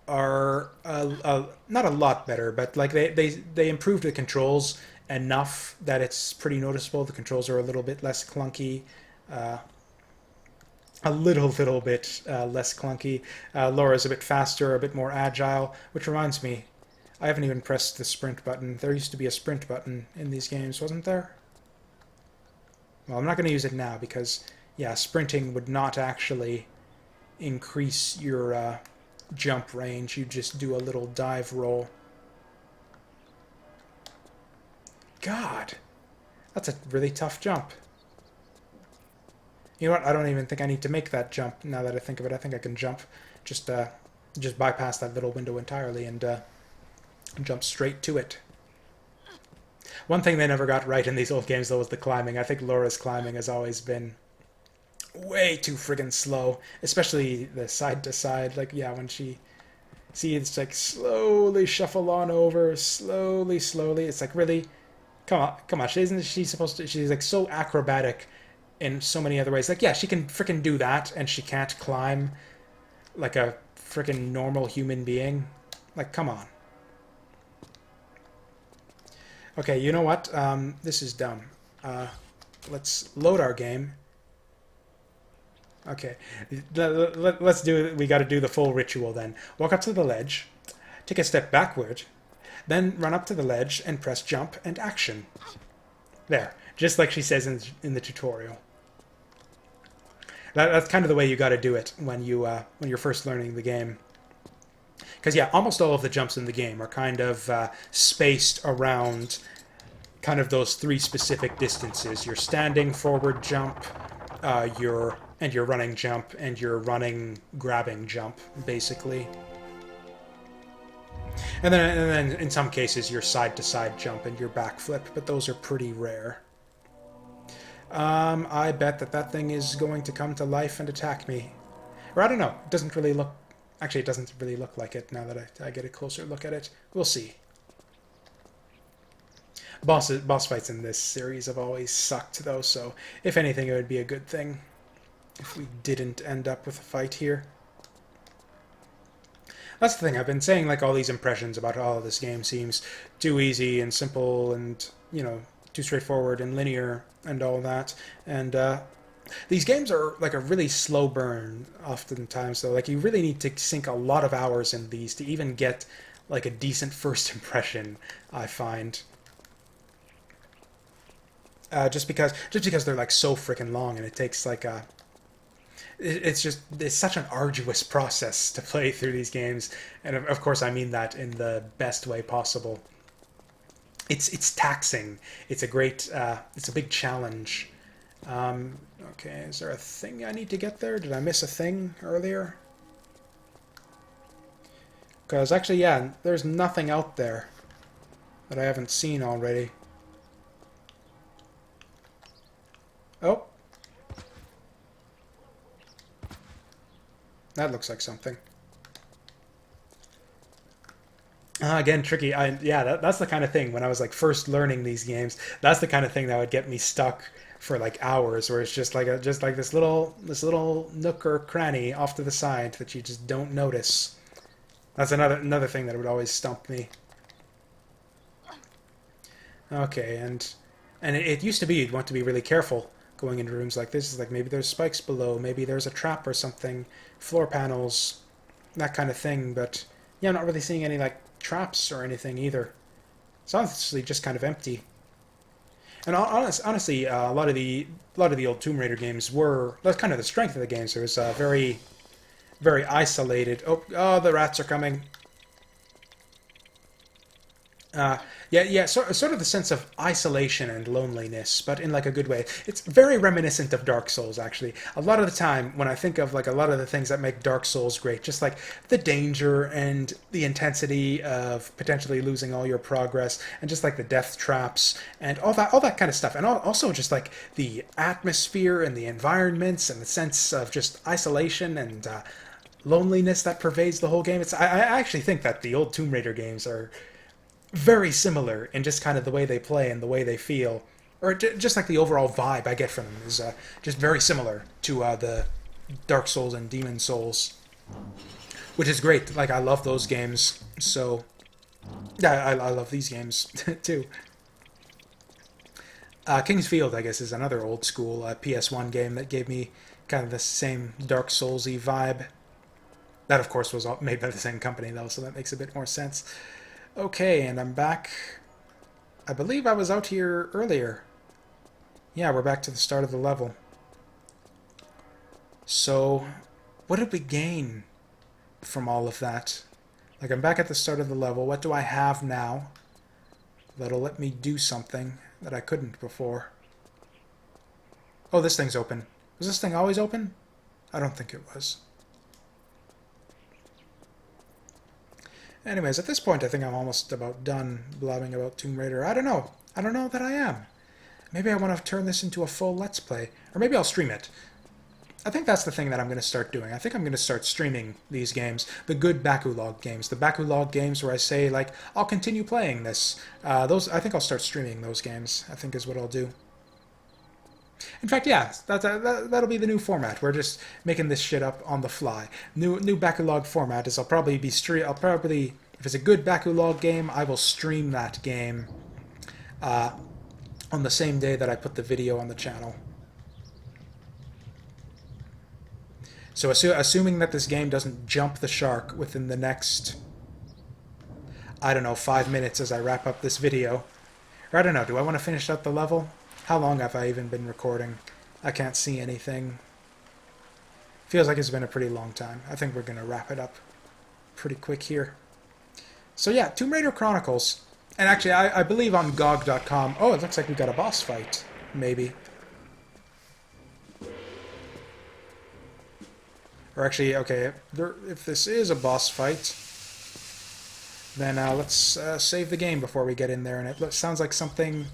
are not a lot better, but like they improved the controls enough that it's pretty noticeable. The controls are a little bit less clunky. A little bit less clunky. Laura's a bit faster, a bit more agile, which reminds me, I haven't even pressed the sprint button. There used to be a sprint button in these games, wasn't there? Well, I'm not going to use it now because, yeah, sprinting would not actually increase your jump range. You just do a little dive roll. God, that's a really tough jump. You know what? I don't even think I need to make that jump now that I think of it. I think I can jump, just bypass that little window entirely and jump straight to it. One thing they never got right in these old games, though, was the climbing. I think Laura's climbing has always been way too friggin' slow. Especially the side to side. Like, yeah, when she... See, it's like slowly shuffle on over, slowly, slowly. It's like, really? Come on, come on. Isn't she supposed to... She's like so acrobatic in so many other ways. Like, yeah, she can frickin' do that, and she can't climb like a frickin' normal human being. Like, come on. Okay, you know what? This is dumb. Let's load our game. Okay, let's do it. We got to do the full ritual then. Walk up to the ledge, take a step backward, then run up to the ledge and press jump and action. There, just like she says in the tutorial. That's kind of the way you got to do it when you're first learning the game. Because yeah, almost all of the jumps in the game are kind of spaced around kind of those three specific distances: your standing forward jump, your running jump, and your running grabbing jump, basically. And then in some cases your side to side jump and your backflip, but those are pretty rare. I bet that thing is going to come to life and attack me. Or I don't know. It doesn't really look... Actually, it doesn't really look like it now that I get a closer look at it. We'll see. Boss fights in this series have always sucked, though, so if anything, it would be a good thing if we didn't end up with a fight here. That's the thing. I've been saying, like, all these impressions about how this game seems too easy and simple and, you know, too straightforward and linear and all that. And these games are like a really slow burn oftentimes, though. Like, you really need to sink a lot of hours in these to even get like a decent first impression, I find. Just because they're like so freaking long, and it takes like a... It's such an arduous process to play through these games, and of course I mean that in the best way possible. It's taxing. It's a great, it's a big challenge. Okay, is there a thing I need to get there? Did I miss a thing earlier? Because actually, yeah, there's nothing out there that I haven't seen already. Oh. That looks like something. Again, tricky. Yeah, that's the kind of thing when I was like first learning these games. That's the kind of thing that would get me stuck for like hours, where it's just like this little nook or cranny off to the side that you just don't notice. That's another thing that would always stump me. Okay, and it used to be you'd want to be really careful going into rooms like this. It's like maybe there's spikes below, maybe there's a trap or something, floor panels, that kind of thing. But yeah, I'm not really seeing any like traps or anything either. It's honestly just kind of empty. And honestly, a lot of the old Tomb Raider games were... That's kind of the strength of the games. It was very, very isolated. Oh, the rats are coming. Yeah, sort of the sense of isolation and loneliness, but in like a good way. It's very reminiscent of Dark Souls, actually. A lot of the time, when I think of like a lot of the things that make Dark Souls great, just like the danger and the intensity of potentially losing all your progress, and just like the death traps and all that kind of stuff, and also just like the atmosphere and the environments and the sense of just isolation and loneliness that pervades the whole game. I actually think that the old Tomb Raider games are very similar in just kind of the way they play and the way they feel, or just like the overall vibe I get from them is just very similar to the Dark Souls and Demon Souls, which is great. Like, I love those games, so yeah, I love these games too. King's Field, I guess, is another old school PS1 game that gave me kind of the same Dark Souls-y vibe. That, of course, was made by the same company, though, so that makes a bit more sense. Okay, and I'm back. I believe I was out here earlier. Yeah, we're back to the start of the level. So, what did we gain from all of that? Like, I'm back at the start of the level. What do I have now that'll let me do something that I couldn't before? Oh, this thing's open. Was this thing always open? I don't think it was. Anyways, at this point, I think I'm almost about done blabbing about Tomb Raider. I don't know. I don't know that I am. Maybe I want to turn this into a full Let's Play. Or maybe I'll stream it. I think that's the thing that I'm going to start doing. I think I'm going to start streaming these games, the good Bakulog games, the Bakulog games where I say, like, I'll continue playing this. Those, I think I'll start streaming those games, I think is what I'll do. In fact, yeah, that'll be the new format. We're just making this shit up on the fly. New Bakulog format is I'll probably, if it's a good Bakulog game, I will stream that game on the same day that I put the video on the channel. So assuming that this game doesn't jump the shark within the next, I don't know, 5 minutes as I wrap up this video. Or I don't know, do I want to finish up the level? How long have I even been recording? I can't see anything. Feels like it's been a pretty long time. I think we're going to wrap it up pretty quick here. So yeah, Tomb Raider Chronicles. And actually, I believe on GOG.com... Oh, it looks like we got a boss fight. Maybe. Or actually, okay, if this is a boss fight, then let's save the game before we get in there. And it sounds like something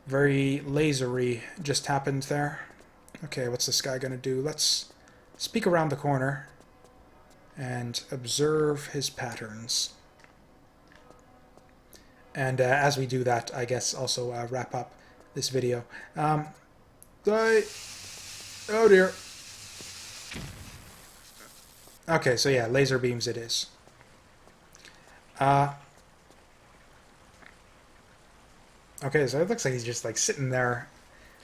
very lasery just happened there. Okay, what's this guy going to do? Let's speak around the corner and observe his patterns. And as we do that, I guess also wrap up this video. Oh dear. Okay, so yeah, laser beams it is. Okay, so it looks like he's just like sitting there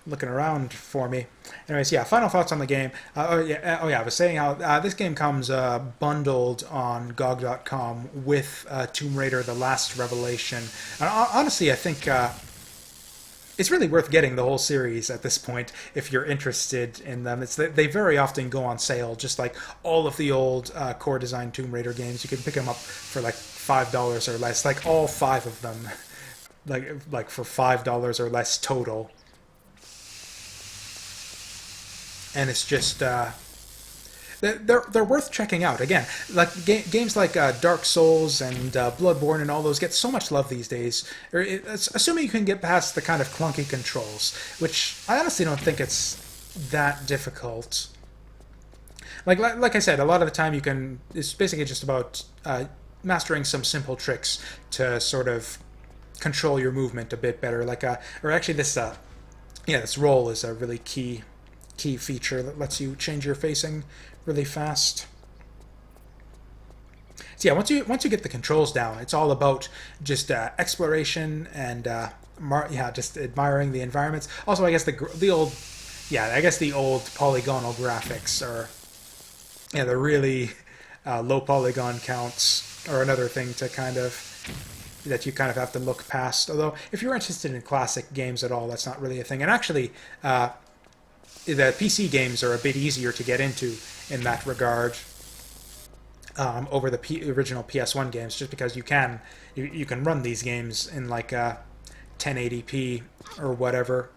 looking around for me. Anyways, yeah, final thoughts on the game. Oh yeah, I was saying how this game comes bundled on GOG.com with Tomb Raider: The Last Revelation. And honestly, I think it's really worth getting the whole series at this point if you're interested in them. They very often go on sale, just like all of the old Core Design Tomb Raider games. You can pick them up for like $5 or less, like all 5 of them, like for $5 or less total. And it's just they're worth checking out. Again, like games like Dark Souls and Bloodborne and all those get so much love these days. Assuming you can get past the kind of clunky controls, which I honestly don't think it's that difficult. Like I said, a lot of the time you can. It's basically just about mastering some simple tricks to sort of control your movement a bit better. Or actually this this roll is a really key feature that lets you change your facing really fast. So yeah, once you get the controls down, it's all about just exploration and just admiring the environments. Also, I guess the old polygonal graphics are the really low polygon counts are another thing to that you kind of have to look past. Although if you're interested in classic games at all, that's not really a thing. And actually, the PC games are a bit easier to get into in that regard over the original PS1 games, just because you can run these games in like 1080p or whatever,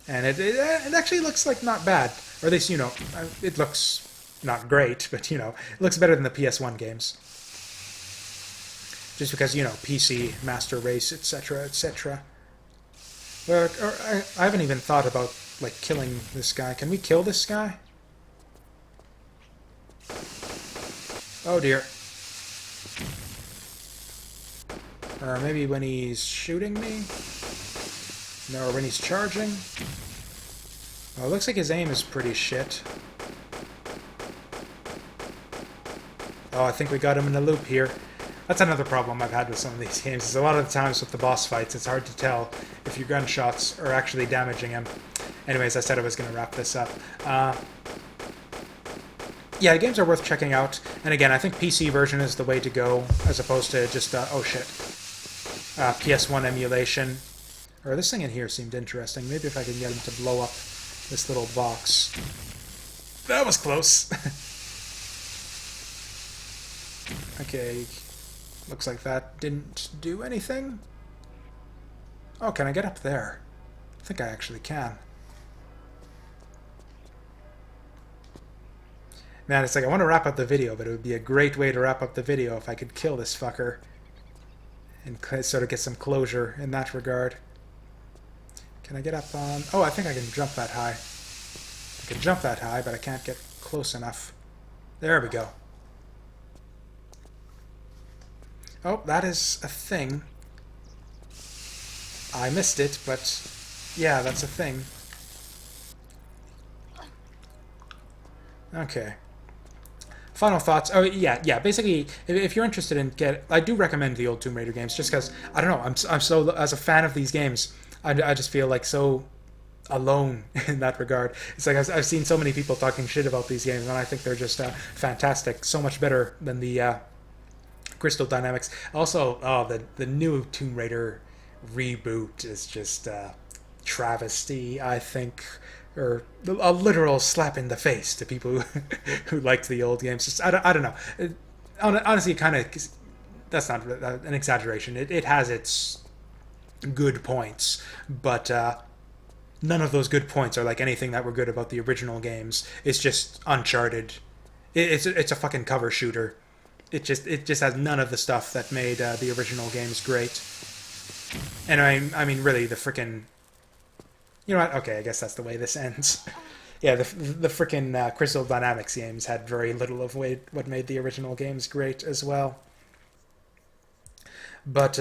and it actually looks like not bad, or at least it looks not great, but it looks better than the PS1 games, just because PC Master Race, etc., etc. Or I haven't even thought about like killing this guy. Can we kill this guy? Oh dear. Or maybe when he's shooting me? No, or when he's charging? Oh, it looks like his aim is pretty shit. Oh, I think we got him in a loop here. That's another problem I've had with some of these games, is a lot of the times with the boss fights, it's hard to tell if your gunshots are actually damaging him. Anyways, I said I was going to wrap this up. Yeah, games are worth checking out. And again, I think PC version is the way to go, as opposed to just, PS1 emulation. Or this thing in here seemed interesting. Maybe if I can get him to blow up this little box. That was close! Okay, looks like that didn't do anything. Oh, can I get up there? I think I actually can. Man, it's like I want to wrap up the video, but it would be a great way to wrap up the video if I could kill this fucker and sort of get some closure in that regard. Can I get up on... Oh, I think I can jump that high. can jump that high, but I can't get close enough. There we go. Oh, that is a thing. I missed it, but yeah, that's a thing. Okay. Final thoughts. Oh yeah. Basically, if you're interested in I do recommend the old Tomb Raider games, just because I don't know. I'm so, as a fan of these games, I just feel like so alone in that regard. It's like I've seen so many people talking shit about these games, and I think they're just fantastic. So much better than the Crystal Dynamics. Also, the new Tomb Raider reboot is just travesty, I think, or a literal slap in the face to people who liked the old games. Just, I don't know. Honestly, kind of, that's not an exaggeration. It has its good points, but none of those good points are like anything that were good about the original games. It's just Uncharted. It's a fucking cover shooter. It just has none of the stuff that made the original games great. And I mean, really, the frickin'... You know what? Okay, I guess that's the way this ends. Yeah, the frickin' Crystal Dynamics games had very little of what made the original games great as well. But,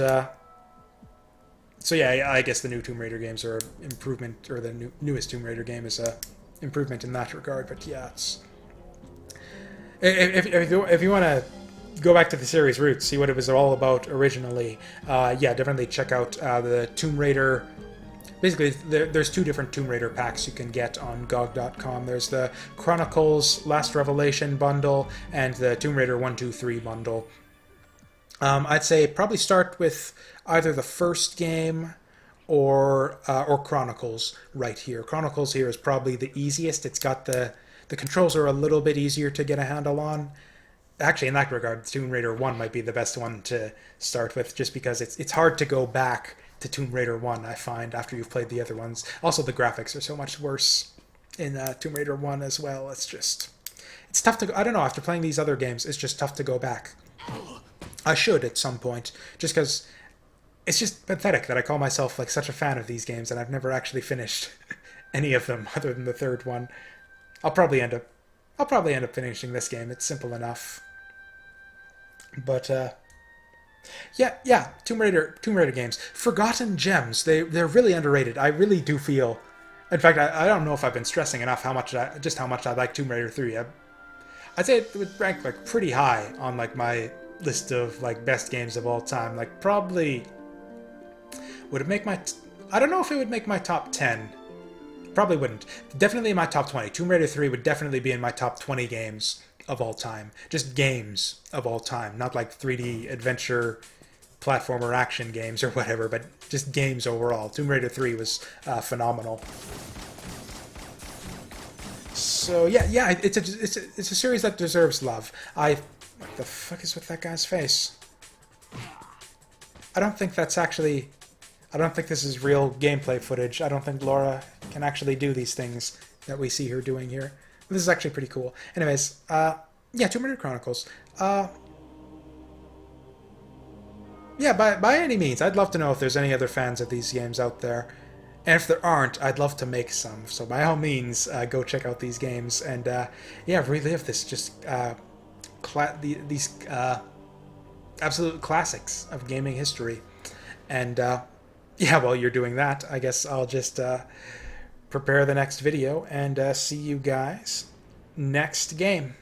so yeah, I guess the new Tomb Raider games are an improvement, or the newest Tomb Raider game is a improvement in that regard. But yeah, it's... If you want to go back to the series roots, see what it was all about originally, yeah, definitely check out the Tomb Raider. Basically, there's two different Tomb Raider packs you can get on GOG.com. There's the Chronicles Last Revelation bundle and the Tomb Raider 1, 2, 3 bundle. I'd say probably start with either the first game or Chronicles right here. Chronicles here is probably the easiest. It's got the controls are a little bit easier to get a handle on. Actually, in that regard, Tomb Raider 1 might be the best one to start with, just because it's hard to go back to Tomb Raider 1, I find, after you've played the other ones. Also, the graphics are so much worse in Tomb Raider 1 as well. It's tough to... I don't know, after playing these other games, it's just tough to go back. I should at some point, just because it's just pathetic that I call myself like such a fan of these games and I've never actually finished any of them other than the third one. I'll probably end up finishing this game. It's simple enough. But yeah, Tomb Raider games, forgotten gems. They're really underrated. I really do feel. In fact, I don't know if I've been stressing enough how much I like Tomb Raider 3. I'd say it would rank like pretty high on like my list of like best games of all time. Like probably would it make my... I don't know if it would make my top 10. Probably wouldn't. Definitely in my top 20. Tomb Raider 3 would definitely be in my top 20 games of all time. Just games of all time. Not like 3D adventure, platformer action games or whatever, but just games overall. Tomb Raider 3 was phenomenal. So yeah, it's a series that deserves love. What the fuck is with that guy's face? I don't think this is real gameplay footage. I don't think Laura can actually do these things that we see her doing here. This is actually pretty cool. Anyways, yeah, Tomb Raider Chronicles. Yeah, by any means, I'd love to know if there's any other fans of these games out there. And if there aren't, I'd love to make some. So by all means, go check out these games and yeah, relive this these absolute classics of gaming history. And yeah, while you're doing that, I guess I'll just prepare the next video and see you guys next game.